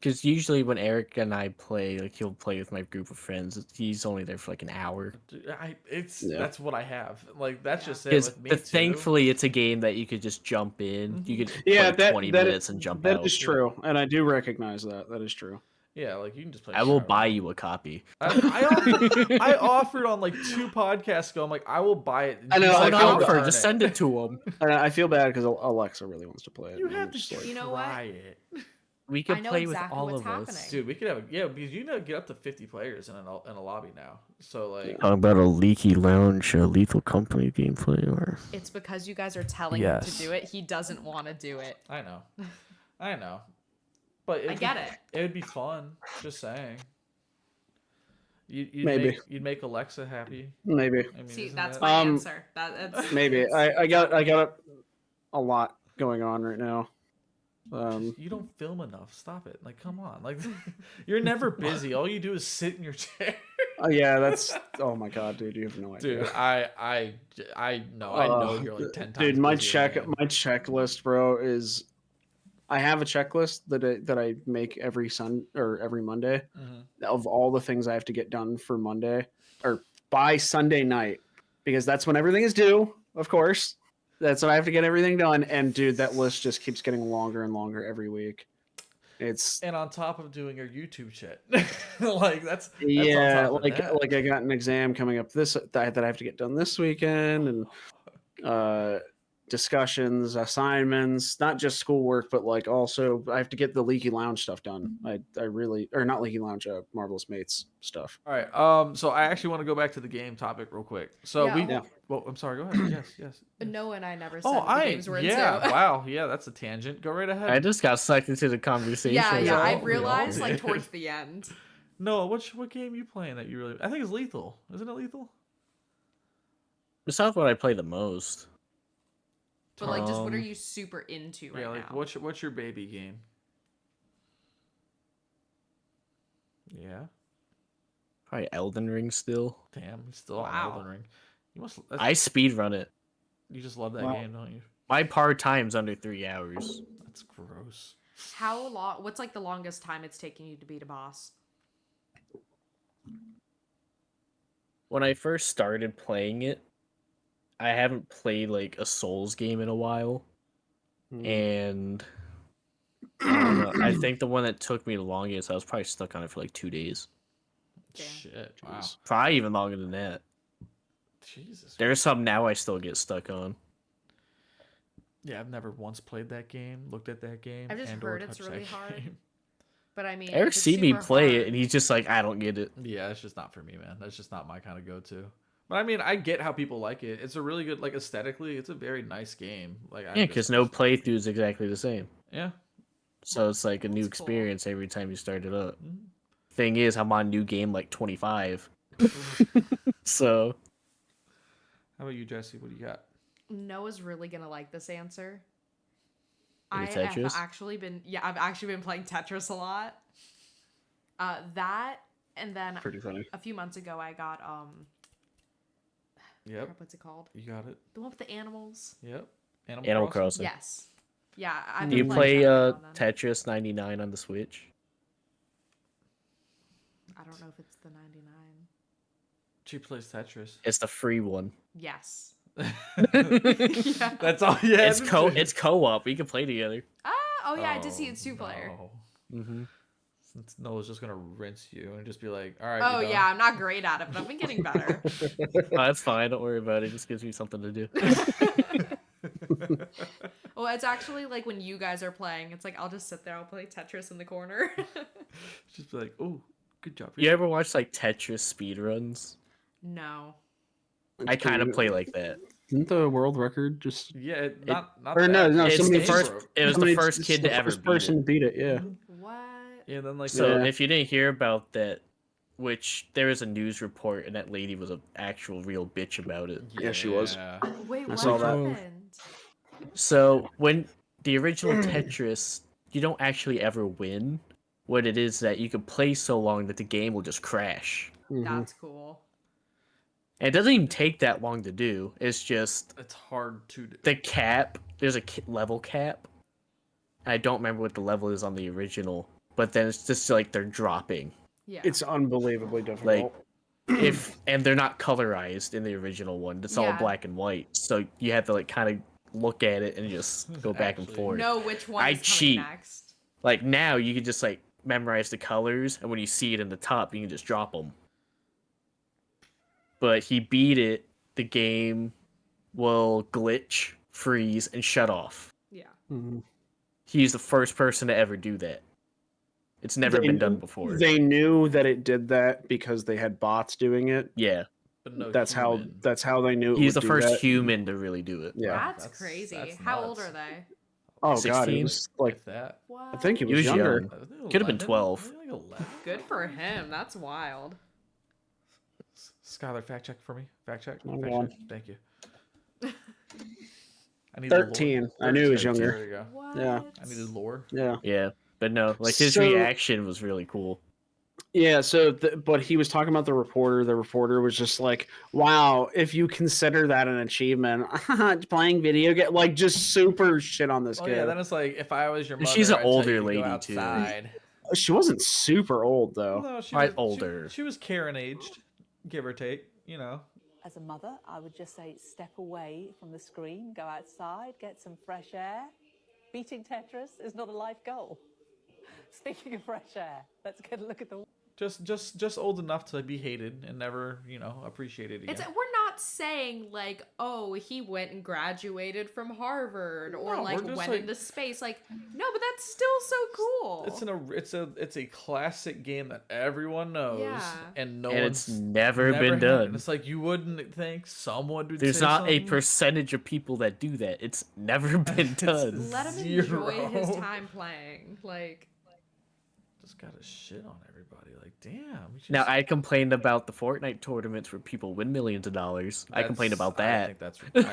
Because usually when Eric and I play, like he'll play with my group of friends. He's only there for like an hour. Dude, Yeah. that's what I have. Like that's just it Because with me too. thankfully it's a game that you could just jump in. You could Yeah, play 20 that minutes and jump That out. is true, and I do recognize that. That is true. Yeah, like you can just play. I will forever. buy you a copy. I offered on like 2 podcasts ago. I'm like, I will buy it. I know, He's I like, feel "I'll bad. return Just it." send it to him. And I feel bad because Alexa really wants to play it. You and have I'm to just like, You know what? try it, We I could know play exactly with all what's of us. happening. dude. We could have because you know get up to 50 players in a lobby now. So like, How about a Leaky Lounge, Lethal Company gameplay, or It's because you guys are telling him to Yes. do it. He doesn't want to do it. I know, but I get it. It would be fun. Just saying. You'd Maybe. you'd make Alexa happy. maybe, I mean, See, isn't that's that- my Um, answer. That's maybe. I got a lot going on right now. You don't film enough. Stop it. Like, come on. Like, you're never busy. All you do is sit in your chair. Yeah, that's. Oh my god, dude, you have no idea. Dude, I know you're like 10 times. Dude, my busier than I am. checklist, bro, is I have a checklist that I make every every Monday of all the things I have to get done for Monday or by Sunday night, because that's when everything is due. Of course, that's when I have to get everything done. And dude, that list just keeps getting longer and longer every week. It's And on top of doing your YouTube shit, like that's yeah, on top of that. like I got an exam coming up that I have to get done this weekend, and discussions, assignments, not just schoolwork, but like also I have to get the Leaky Lounge stuff done. I really, or not Leaky Lounge, Marvelous Mates stuff. All right. So I actually want to go back to the game topic real quick. So Yeah, we. hold- Yeah. Well, I'm sorry. Go ahead. Yes. Noah and I never said Oh, what the games were yeah. into. Wow. Yeah, that's a tangent. Go right ahead. I just got sucked into the conversation. yeah, Yeah, I we all realized like did. towards the end. No, what game you playing that you really? I think it's Lethal. Isn't it Lethal? It's not what I play the most. But like, just what are Um, you super into right Yeah. Like, now? what's your baby game? Yeah. Probably Elden Ring still. Damn. He's still on Wow. Elden Ring. You must. I speed run it. You just love that Wow. game, don't you? My par time's under 3 hours. That's gross. How long? What's like the longest time it's taking you to beat a boss? When I first started playing it, I haven't played like a Souls game in a while, and I don't know. I think the one that took me the longest, I was probably stuck on it for like 2 days. Damn. Shit. Wow. Probably even longer than that. Jesus. There's some now I still get stuck on. Yeah, I've never once played that game, looked at that game. I've just and/or heard it's touched really that hard. game. But I mean, Eric if it's seen me super play hard- it, and he's just like, I don't get it. Yeah, it's just not for me, man. That's just not my kind of go-to. But I mean, I get how people like it. It's a really good, like aesthetically, it's a very nice game. Like, Yeah, because no playthrough is exactly the same. Yeah. So it's like a new That's cool. experience every time you start it up. Mhm. Thing is, I'm on new game like 25. So How about you, Jesse? What do you got? Noah's really gonna like this answer. Maybe I have Tetris? actually been I've actually been playing Tetris a lot. That and then Pretty funny. a few months ago I got Yep. crap, what's it called? You got it. The one with the animals. Yep. Animal Crossing. Yes. Yeah. I've Do you been play playing that every now and then. Tetris 99 on the Switch? I don't know if it's the 99. She plays Tetris. It's the free one. Yes. That's all. Yeah. It's co-op. We can play together. Oh yeah, I did see it's 2-player. No. Mm-hmm. Since Noah's just gonna rinse you and just be like, all right. Oh you yeah, I'm not great at it, but I've been getting better. Oh, that's fine. Don't worry about it. It just gives me something to do. Well, it's actually like when you guys are playing, it's like I'll just sit there, I'll play Tetris in the corner. Just be like, oh, good job. You ever watch like Tetris speedruns? No. I kind of play like that. Isn't the world record just? Yeah, not Or that. no, It's somebody the first. It was the somebody- first it's kid the to ever first beat person it. to beat it. Yeah. What? Yeah, then like So Yeah. if you didn't hear about that, which there was a news report, and that lady was an actual real bitch about it. Yeah, she was. Wait, what saw that. happened? So when the original Tetris, you don't actually ever win. What it is that you can play so long that the game will just crash. Mhm. That's cool. And it doesn't even take that long to do. It's just It's hard to do. the cap. There's a level cap. I don't remember what the level is on the original, but then it's just like they're dropping. Yeah. It's unbelievably difficult. And they're not colorized in the original one. It's all Yeah. black and white. So you have to like kind of look at it and just go back and Actually- forth. know which one I is coming cheat. next. Like now you can just like memorize the colors, and when you see it in the top, you can just drop them. But he beat it. The game will glitch, freeze, and shut off. Yeah. Mhm. He's the first person to ever do that. It's never They- been done before. They knew that it did that because they had bots doing it. Yeah, But no That's human. how they knew. It he's would the do first that. human to really do it. Yeah. That's, that's- crazy. that's How old nuts. are they? Oh god, 16? it was like If that. What? I think he He was was younger. young. I think Could have been 11. 12. I think like 11. Good for him. That's wild. Skylar, fact check for me. Fact check. Hold Fact on. check. Thank you. I need the lore. 13. I knew he was 13. younger. There you go. What? Yeah. I needed lore. Yeah. Yeah, but no, like his So- reaction was really cool. Yeah, so but he was talking about the reporter. The reporter was just like, "Wow, if you consider that an achievement, playing video game, like just super shit on this Oh kid." yeah, then it's like if I was your And mother, she's an I'd tell older you to go lady, too. outside. She wasn't super old though. No, she Right, was older. She was Karen aged, give or take. You know. As a mother, I would just say step away from the screen, go outside, get some fresh air. Beating Tetris is not a life goal. Speaking of fresh air, let's get a look at the... Just old enough to be hated and never, appreciated again. We're not saying like, oh, he went and graduated from Harvard or No, like we're just went like- into space. Like, no, but that's still so cool. It's a classic game that everyone knows, Yeah. and no And one's it's never been had it. done. It's like you wouldn't think someone would. There's say not a something. percentage of people that do that. It's never been done. Let him Zero. enjoy his time playing. Like, Just gotta shit on everybody. Like, damn. Now, I complained about the Fortnite tournaments where people win millions of dollars. I complained about I that. think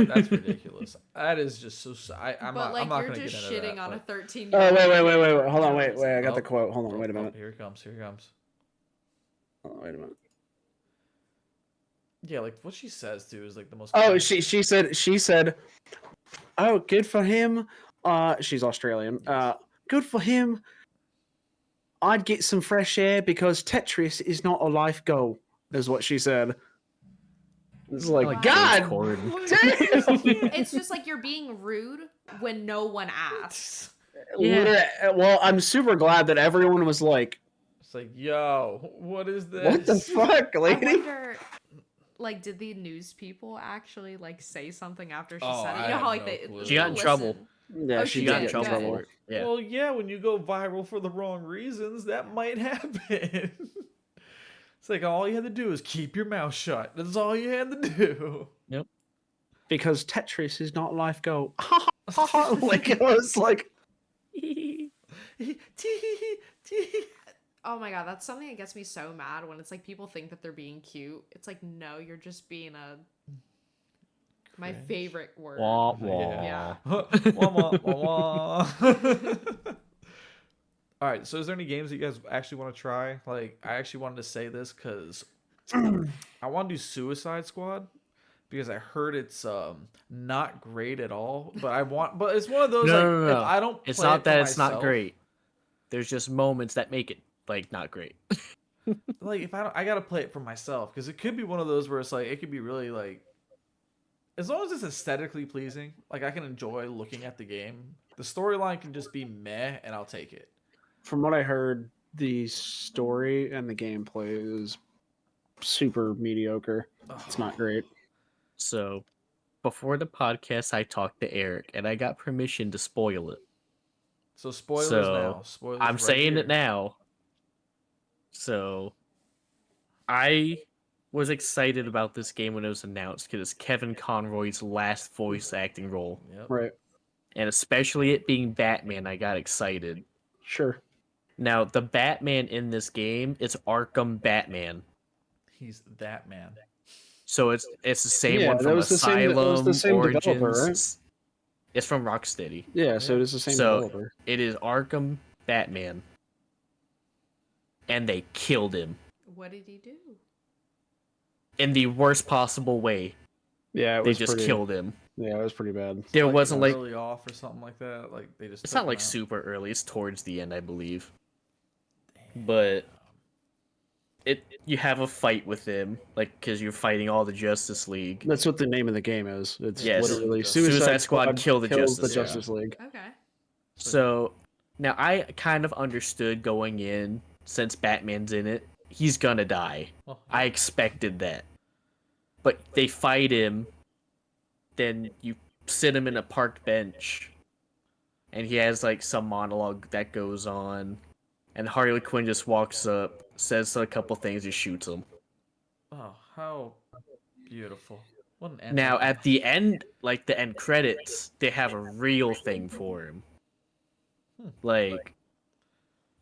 that's ridiculous. That is just so. I'm but not. like I'm not you're gonna just get into shitting that, on a but- 13-year-old. Oh, wait. Hold on, wait. I got the Oh, quote. Hold on, wait a minute. Here he comes. Here he comes. Hold on, wait a minute. Yeah, like what she says too is like the most. Oh, she said, "Oh, good for him." She's Australian. Good for him. I'd get some fresh air because Tetris is not a life goal, is what she said. It's like, Wow. God Cord. damn! It's just like you're being rude when no one asks. Literally- well, I'm super glad that everyone was like, It's like, yo, what is this? "What the fuck, I lady?" wonder, like, did the news people actually like say something after she Oh, said it? I You know how have like no they clue. She got in listen. trouble. Yeah, Oh, she she Got in did, trouble good. for it. Yeah. Well, yeah, when you go viral for the wrong reasons, that might happen. It's like all you had to do is keep your mouth shut. That's all you had to do. Because Tetris is not a life goal. Like it was like, Oh my god, that's something that gets me so mad when it's like people think that they're being cute. It's like, no, you're just being my Cringe. favorite word. Wah, wah. Yeah. Wah, wah, wah, wah. All right, so is there any games that you guys actually want to try? Like, I actually wanted to say this because I want to do Suicide Squad because I heard it's not great at all. But it's one of those No. if I don't, It's play not it for that it's not myself, great. There's just moments that make it like not great. Like if I gotta play it for myself because it could be one of those where it's like it could be really like, as long as it's aesthetically pleasing, like I can enjoy looking at the game. The storyline can just be meh, and I'll take it. from what I heard, the story and the gameplay is super mediocre. It's not great. So, before the podcast, I talked to Eric, and I got permission to spoil it. So spoilers So, now. Spoilers. I'm right saying here. it now. So, I was excited about this game when it was announced because it's Kevin Conroy's last voice acting role, Yep. Right. and especially it being Batman, I got excited. Sure. Now, the Batman in this game is Arkham Batman. He's that man. So it's the same Yeah, one that from was the same- that was Asylum, the same Origins. developer, right? It's from Rocksteady. Yeah, so it is the same So- developer. It is Arkham Batman. And they killed him What did he do? in the worst possible way. Yeah, it They was just pretty, killed him. Yeah, it was pretty bad. There Like, wasn't like early off or something like that. Like they just. it's took not him like out. super early. It's towards the end, I believe. But you have a fight with him, like because you're fighting all the Justice League. That's what the name of the game is. It's Yes. literally Suicide Squad kill the kills Justice the League. Justice League. Okay. So now I kind of understood going in, since Batman's in it, he's gonna die. Well, I expected that. But they fight him, then you sit him in a park bench, and he has like some monologue that goes on, and Harley Quinn just walks up, says a couple things, and shoots him. oh, how beautiful! What an Now ending. at the end, like the end credits, they have a real thing for him. Like,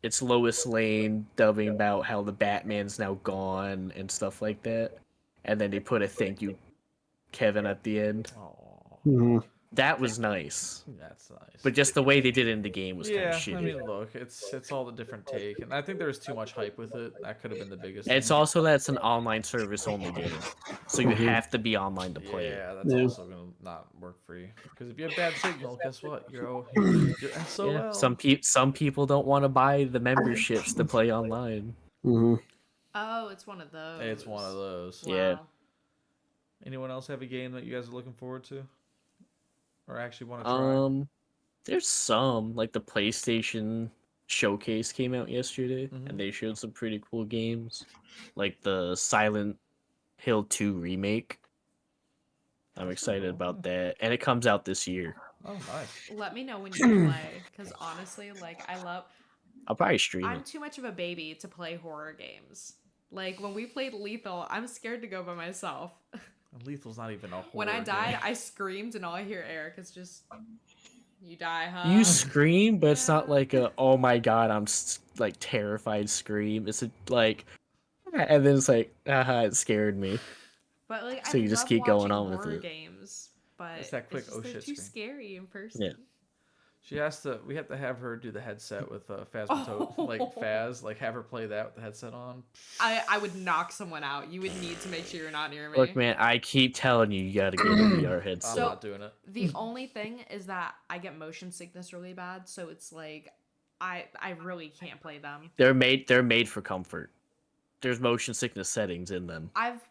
it's Lois Lane dubbing about how the Batman's now gone and stuff like that. And then they put a thank you, Kevin, at the end. Aw. Mhm. That was nice. That's nice. But just the way they did it in the game was kind Yeah, of shitty. I mean, look, it's all the different take, and I think there was too much hype with it. That could have been the biggest It's thing. also that it's an online service only game. So you Mhm. have to be online to play it. Yeah, that's Yeah. also gonna not work for you because if you have bad signal, guess what? You're SOL. Yeah, some people don't want to buy the memberships to play online. Mhm. Oh, it's one of those. It's one of those. Wow. Yeah. Anyone else have a game that you guys are looking forward to, or actually want to try? There's some like the PlayStation Showcase came out yesterday, Mhm. and they showed some pretty cool games, like the Silent Hill 2 remake. I'm That's excited pretty cool, about that, and it comes out this year. Oh, nice. Let me know when you play, because honestly, like I'll probably stream I'm it. too much of a baby to play horror games. Like when we played Lethal, I'm scared to go by myself. And Lethal's not even a horror When I died, game. I screamed, and all I hear Eric is just, "You die, huh?" You scream, but it's not Yeah. like a oh my god, like terrified scream. It's like, and then it's like, it scared me. But like, So I you just love keep going watching on with horror it. games, but It's that quick just, oh they're shit too scream. scary in person. Yeah. We have to have her do the headset with Oh. like Phaz, like have her play that with the headset on. I would knock someone out. You would need to make sure you're not near me. Look, man, I keep telling you, you gotta get a VR I'm headset. So- not doing it. The only thing is that I get motion sickness really bad, so it's like I really can't play them. They're made for comfort. There's motion sickness settings in them. I've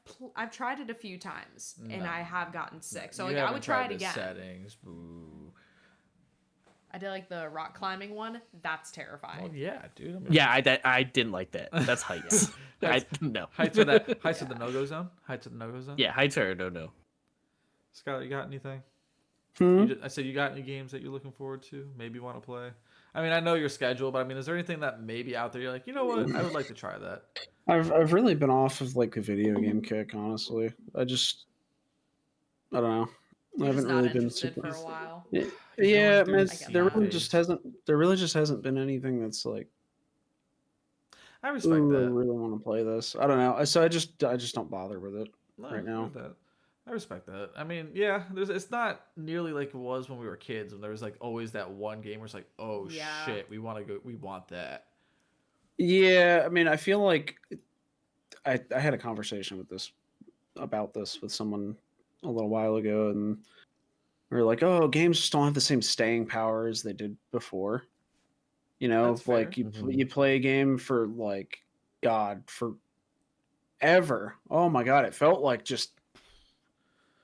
tried it a few times and No. I have gotten sick. So You like I haven't would try tried it the again. Settings, boo. I did like the rock climbing one. That's terrifying. Oh yeah, dude. I mean, Yeah, I didn't like that. That's heights. No. Heights of that. Heights of the no-go zone. Heights of the no-go zone. Yeah, heights are no. Scott, you got anything? Hmm? I said you got any games that you're looking forward to? Maybe want to play. I mean, I know your schedule, but I mean, is there anything that maybe out there you're like, you know what, I would like to try that? I've really been off of like the video game kick, honestly. I don't know. You're I just haven't not really been interested super. for a while. Yeah, You can yeah, always I do mean, a I get there that. really just hasn't been anything that's like, I respect ooh, I that. really want to play this. I don't know. So I just don't bother with it No, right I now. get that. I respect that. I mean, yeah, it's not nearly like it was when we were kids, when there was like always that one game where it's like, oh Yeah. shit, we want that. Yeah, I mean, I feel like I had a conversation about this with someone a little while ago, and we were like, "Oh, games just don't have the same staying power as they did before." You know, That's fair. like Mhm. you play a game for like forever. Oh my god, it felt like just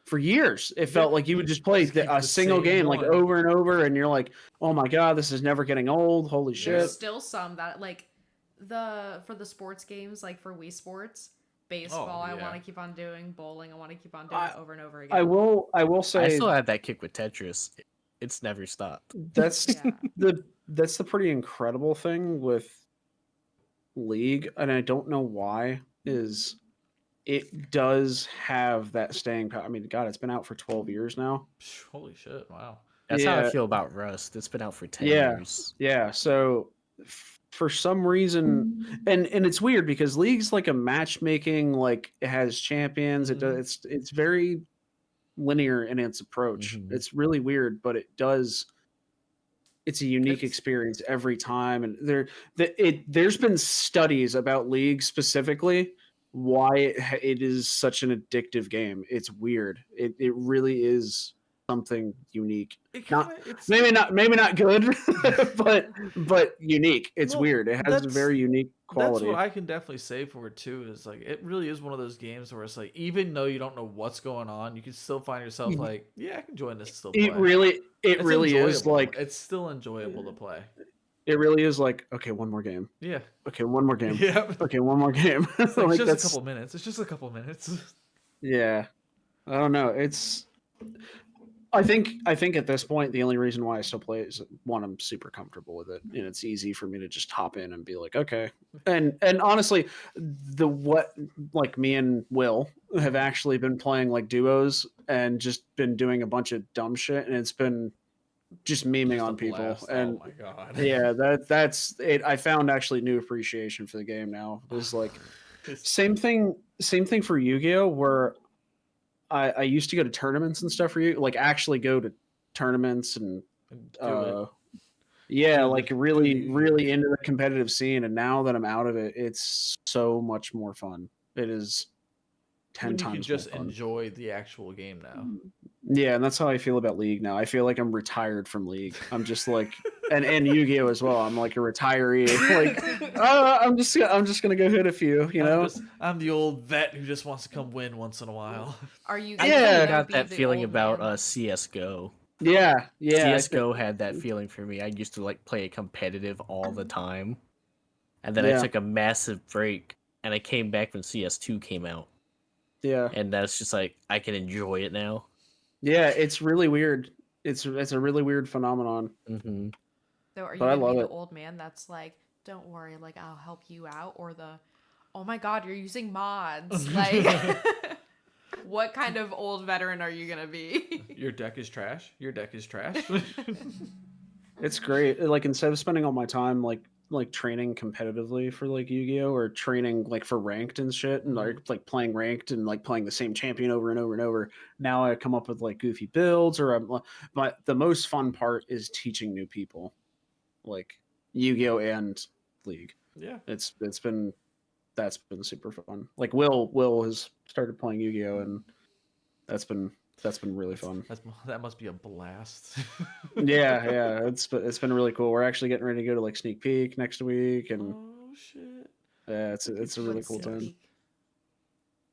for years. It felt like you would just play Just keep a the single same game like one. over and over, and you're like, "Oh my god, this is never getting old. Holy shit!" There's still some that like for the sports games, like for Wii Sports, baseball I yeah. want to keep on doing, bowling I want to keep on doing over and over again. I will I say still have that kick with Tetris. It's never stopped. that's Yeah. that's the pretty incredible thing with League, and I don't know why, is it does have that staying power. I mean, God, it's been out for 12 years now. Psh, holy shit! Wow. That's how I Yeah. feel about Rust. It's been out for 10 Yeah. years. Yeah, so for some reason, and it's weird because League's like a matchmaking, like it has champions. It does. It's very linear in its approach. Mhm. It's really weird, but it does. It's a unique It's- experience every time, and there's been studies about League specifically why it is such an addictive game. It's weird. It really is something unique. It Not kinda, it's maybe not good, but unique. It's Well, weird. It has a that's- very unique quality. That's what I can definitely say for it too. Is like it really is one of those games where it's like even though you don't know what's going on, you can still find yourself like, yeah, I can join this and still play. It really It's is enjoyable. like It's still enjoyable to play. it really is like, okay, one more game. Yeah. Okay, one more game. Yeah. Okay, one more game. It's like Like, just that's- a couple minutes. It's just a couple minutes. Yeah. I don't know. I think at this point the only reason why I still play it is one, I'm super comfortable with it, and it's easy for me to just hop in and be like, okay. And honestly, like me and Will have actually been playing like duos and just been doing a bunch of dumb shit, and it's been just memeing Just a on people. blast. And oh my god. yeah, that's it. I found actually new appreciation for the game now. It's like It's- same thing for Yu-Gi-Oh, where I used to go to tournaments and stuff for you, like actually go to tournaments and Do it. yeah, Do like the really Yu-Gi-Oh. really into the competitive scene. And now that I'm out of it, it's so much more fun. It is 10 When you can times just more fun. enjoy the actual game now. Yeah, and that's how I feel about League now. I feel like I'm retired from League. I'm just like, and Yu-Gi-Oh as well. I'm like a retiree. Like, I'm just gonna go hit a few. You know? I'm the old vet who just wants to come win once in a while. Are you I gonna Yeah. got be that the feeling old about man? CS:GO. Yeah, yeah. CS:GO had that feeling for me. I used to like play it competitive all the time, and then I Yeah. took a massive break, and I came back when CS2 came out, Yeah, and that's just like I can enjoy it now. yeah. It's really weird. It's a really weird phenomenon, Hmm. So are you but I gonna be love the it. old man that's like, don't worry, like I'll help you out, or the, oh my god, you're using mods, like, what kind of old veteran are you gonna be? Your deck is trash. Your deck is trash. It's great. Like instead of spending all my time like training competitively for like Yu-Gi-Oh or training like for ranked and shit and like playing ranked and like playing the same champion over and over and over. Now I come up with like goofy builds or but the most fun part is teaching new people like Yu-Gi-Oh and League. Yeah. It's been that's been super fun. Like Will has started playing Yu-Gi-Oh and that's been really fun. That must be a blast. Yeah, it's been really cool. We're actually getting ready to go to like sneak peek next week, and Oh shit. yeah, it's a really What's cool sneak time. peek?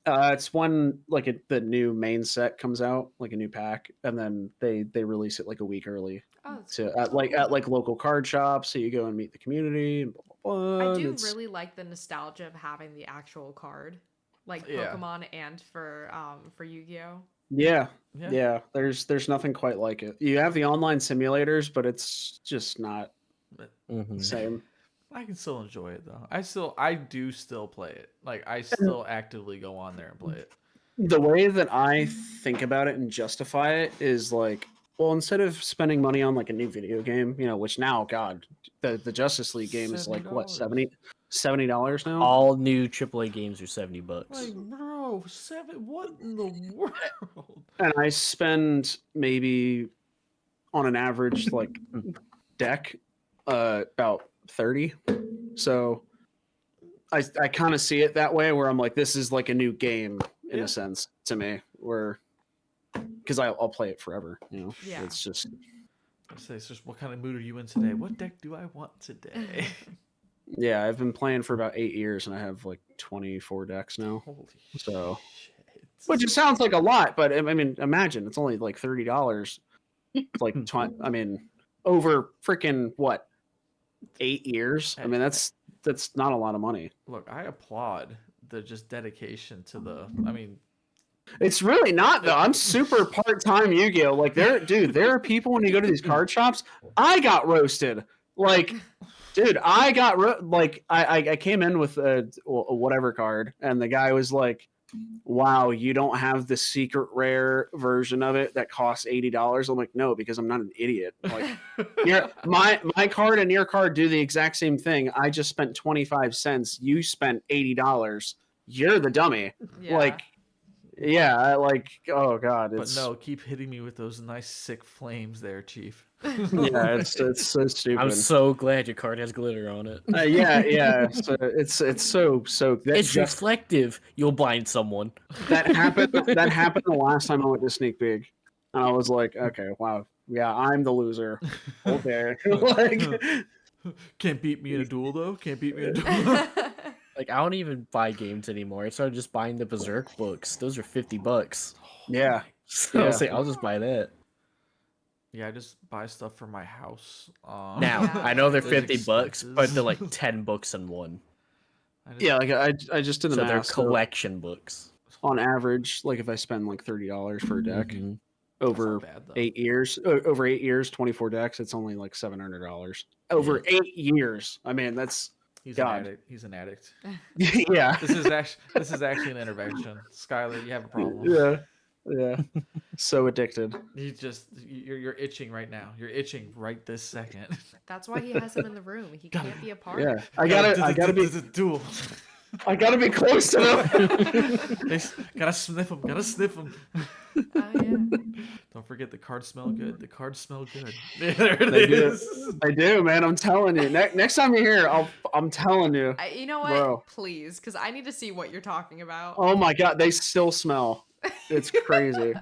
It's when like the new main set comes out, like a new pack, and then they release it like a week early Oh, that's to cool. at like local card shops. So you go and meet the community and blah blah blah. I and do it's really like the nostalgia of having the actual card, like Yeah. Pokemon and for Yu-Gi-Oh. yeah. Yeah. Yeah, there's nothing quite like it. You have the online simulators, but it's just not But Hmm. the same. I can still enjoy it though. I do still play it. Like I still actively go on there and play it. The way that I think about it and justify it is like, well, instead of spending money on like a new video game, you know, which now, God, the Justice League game is like what $70. $70 now. All new AAA games are $70. Like, bro, what in the world? And I spend maybe on an average like deck about 30. So I kind of see it that way where I'm like, this is like a new game in Yeah. a sense to me, where because I'll play it forever, you know. Yeah. It's just I say, it's just what kind of mood are you in today? What deck do I want today? yeah, I've been playing for about 8 years and I have like 24 decks now. Holy So shit. which it sounds like a lot, but I mean, imagine it's only like $30. Like I mean, over freaking what 8 years? I mean, that's not a lot of money. Look, I applaud the just dedication to the. I mean, It's really not though. I'm super part-time Yu-Gi-Oh. Like there are people when you go to these card shops. I got roasted. Like, dude, I got like I came in with a whatever card, and the guy was like, "Wow, you don't have the secret rare version of it that costs $80." I'm like, "No, because I'm not an idiot." Like, my card and your card do the exact same thing. I just spent 25 cents. You spent $80. You're the dummy. Yeah. Like. Yeah, I like. Oh God, but it's no, keep hitting me with those nice sick flames there, Chief. yeah, it's so stupid. I'm so glad your card has glitter on it. Yeah. So it's so that It's just reflective. You'll blind someone. that happened. That happened the last time I went to Sneak Peek, and I was like, okay, wow, yeah, I'm the loser. Okay, like Can't beat me in a duel though. Can't beat me in a duel. Like I don't even buy games anymore. I started just buying the Berserk books. Those are $50. yeah, So I was like, I'll just buy that. Yeah, I just buy stuff for my house. Now Yeah. I know they're There's $50, but expenses. they're like 10 books in one. yeah. Like I just did the So they're math. So collection books. on average, like if I spend like $30 for a deck Mhm. over That's not bad, though. 8 years, over 8 years, 24 decks, it's only like $700 over 8 years. I mean, that's He's God. an addict. He's an addict. yeah. This is actually an intervention. Skylar, you have a problem. Yeah. So addicted. You're itching right now. You're itching right this second. That's why he has him in the room. He can't be apart. Yeah. I gotta be duel. close to them. Gotta sniff him. Gotta sniff him. Oh yeah. Don't forget the cards smell good. The cards smell good. There it They do. is. I do, man. I'm telling you. Next time you're here, I'm telling you, You know what? bro. Please, because I need to see what you're talking about. Oh my god, they still smell. It's crazy.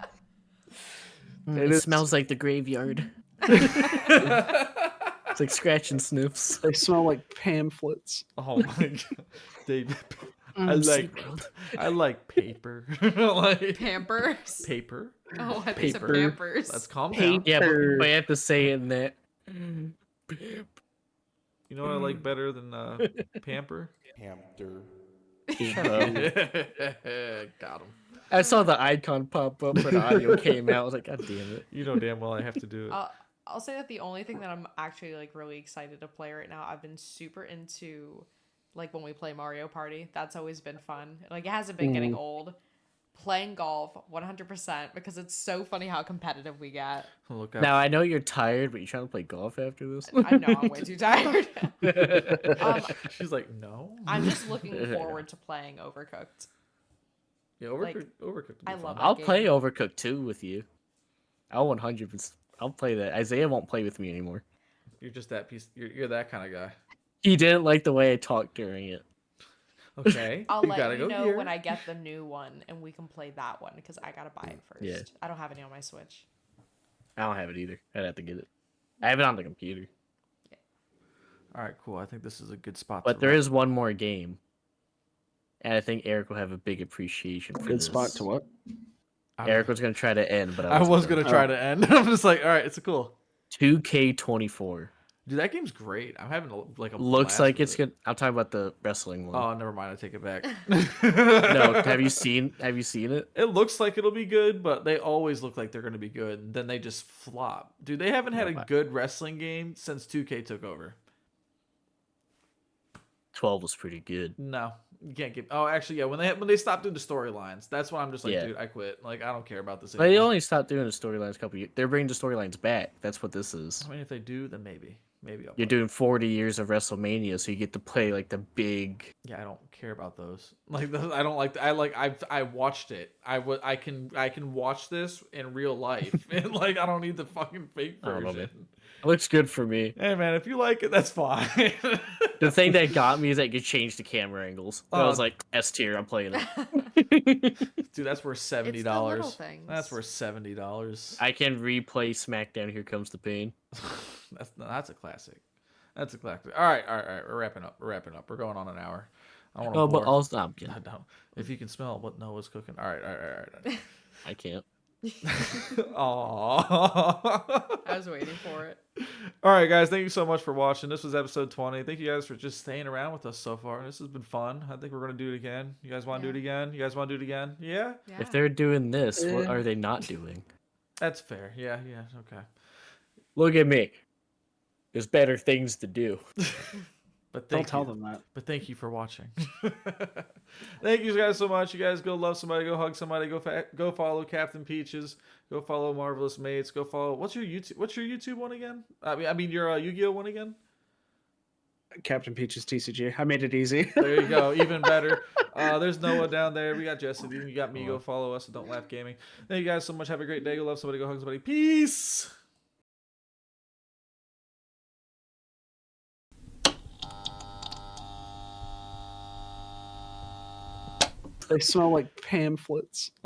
It is- smells like the graveyard. It's like scratch and sniffs. They smell like pamphlets. Oh my god, David. I Mm, like SeaWorld. I like paper. Like Pampers. paper. Oh, I think Paper. Pampers. Let's calm Paper. down. Yeah, but I have to say it in that. You know what I like better than pamper? Hamster. Got him. I saw the icon pop up when the audio came out. I was like, God damn it. You know damn well I have to do it. I'll say that the only thing that I'm actually like really excited to play right now, I've been super into like when we play Mario Party. That's always been fun. Like it hasn't been getting old. Playing golf 100% because it's so funny how competitive we get. Look out. Now I know you're tired, but you trying to play golf after this? I know I'm way too tired. She's like, no. I'm just looking forward to playing Overcooked. Yeah, like, Overcooked would be I fun. love I'll game. play Overcooked 2 with you. I'll 100%. I'll play that. Isaiah won't play with me anymore. You're just that piece. You're that kind of guy. He didn't like the way I talked during it. Okay. I'll you let gotta you go know here. when I get the new one and we can play that one because I gotta buy it first. Yeah. I don't have any on my Switch. I don't have it either. I'd have to get it. I have it on the computer. All right, cool. I think this is a good spot. But to there wrap. is one more game. And I think Eric will have a big appreciation for Good this. spot to what? Eric was going to try to end, but I was gonna try to end. I'm just like, all right, it's cool. 2K24. Dude, that game's great. I'm having a Looks blast like with it's it. good. I'm talking about the wrestling one. Oh, never mind. I take it back. No, have you seen it? It looks like it'll be good, but they always look like they're going to be good. And then they just flop. Dude, they haven't had a good wrestling game since 2K took over. 12 was pretty good. No, you can't give. Oh, actually, yeah. When they stopped doing the storylines, that's when I'm just like, Yeah. dude, I quit. Like, I don't care about this But anymore. they only stopped doing the storylines a couple years. They're bringing the storylines back. That's what this is. I mean, if they do, then maybe I'll. You're play. doing 40 years of WrestleMania, so you get to play like the big. Yeah, I don't care about those. Like, I don't like. I watched it. I can watch this in real life, and like, I don't need the fucking fake I don't know, version. man. It looks good for me. Hey man, if you like it, that's fine. The thing that got me is that you change the camera angles. I was Oh. like, S tier, I'm playing it. Dude, that's worth $70. It's the little things. That's worth $70. I can replay SmackDown Here Comes the Pain. That's a classic. That's a classic. All right. We're wrapping up. We're going on an hour. I want to. Oh, but also, I'm kidding. I don't. If you can smell what Noah's cooking. All right. I can't. Aww. I was waiting for it. All right, guys. Thank you so much for watching. This was episode 20. Thank you guys for just staying around with us so far. This has been fun. I think we're gonna do it again. You guys want to do it again? You guys want to do it again? Yeah. Yeah. If they're doing this, what are they not doing? That's fair. Yeah. Okay. Look at me. There's better things to do. But Don't thank tell you. them that. But thank you for watching. Thank you guys so much. You guys go love somebody, go hug somebody, go follow Captain Peaches, go follow Marvelous Mates, go follow. What's your YouTube one again? I mean your Yu-Gi-Oh one again. Captain Peach's TCG. I made it easy. There you go, even better. There's Noah down there. We got Jesse. You got me. Go follow us. Don't Laugh Gaming. Thank you guys so much. Have a great day. Go love somebody. Go hug somebody. Peace. They smell like pamphlets.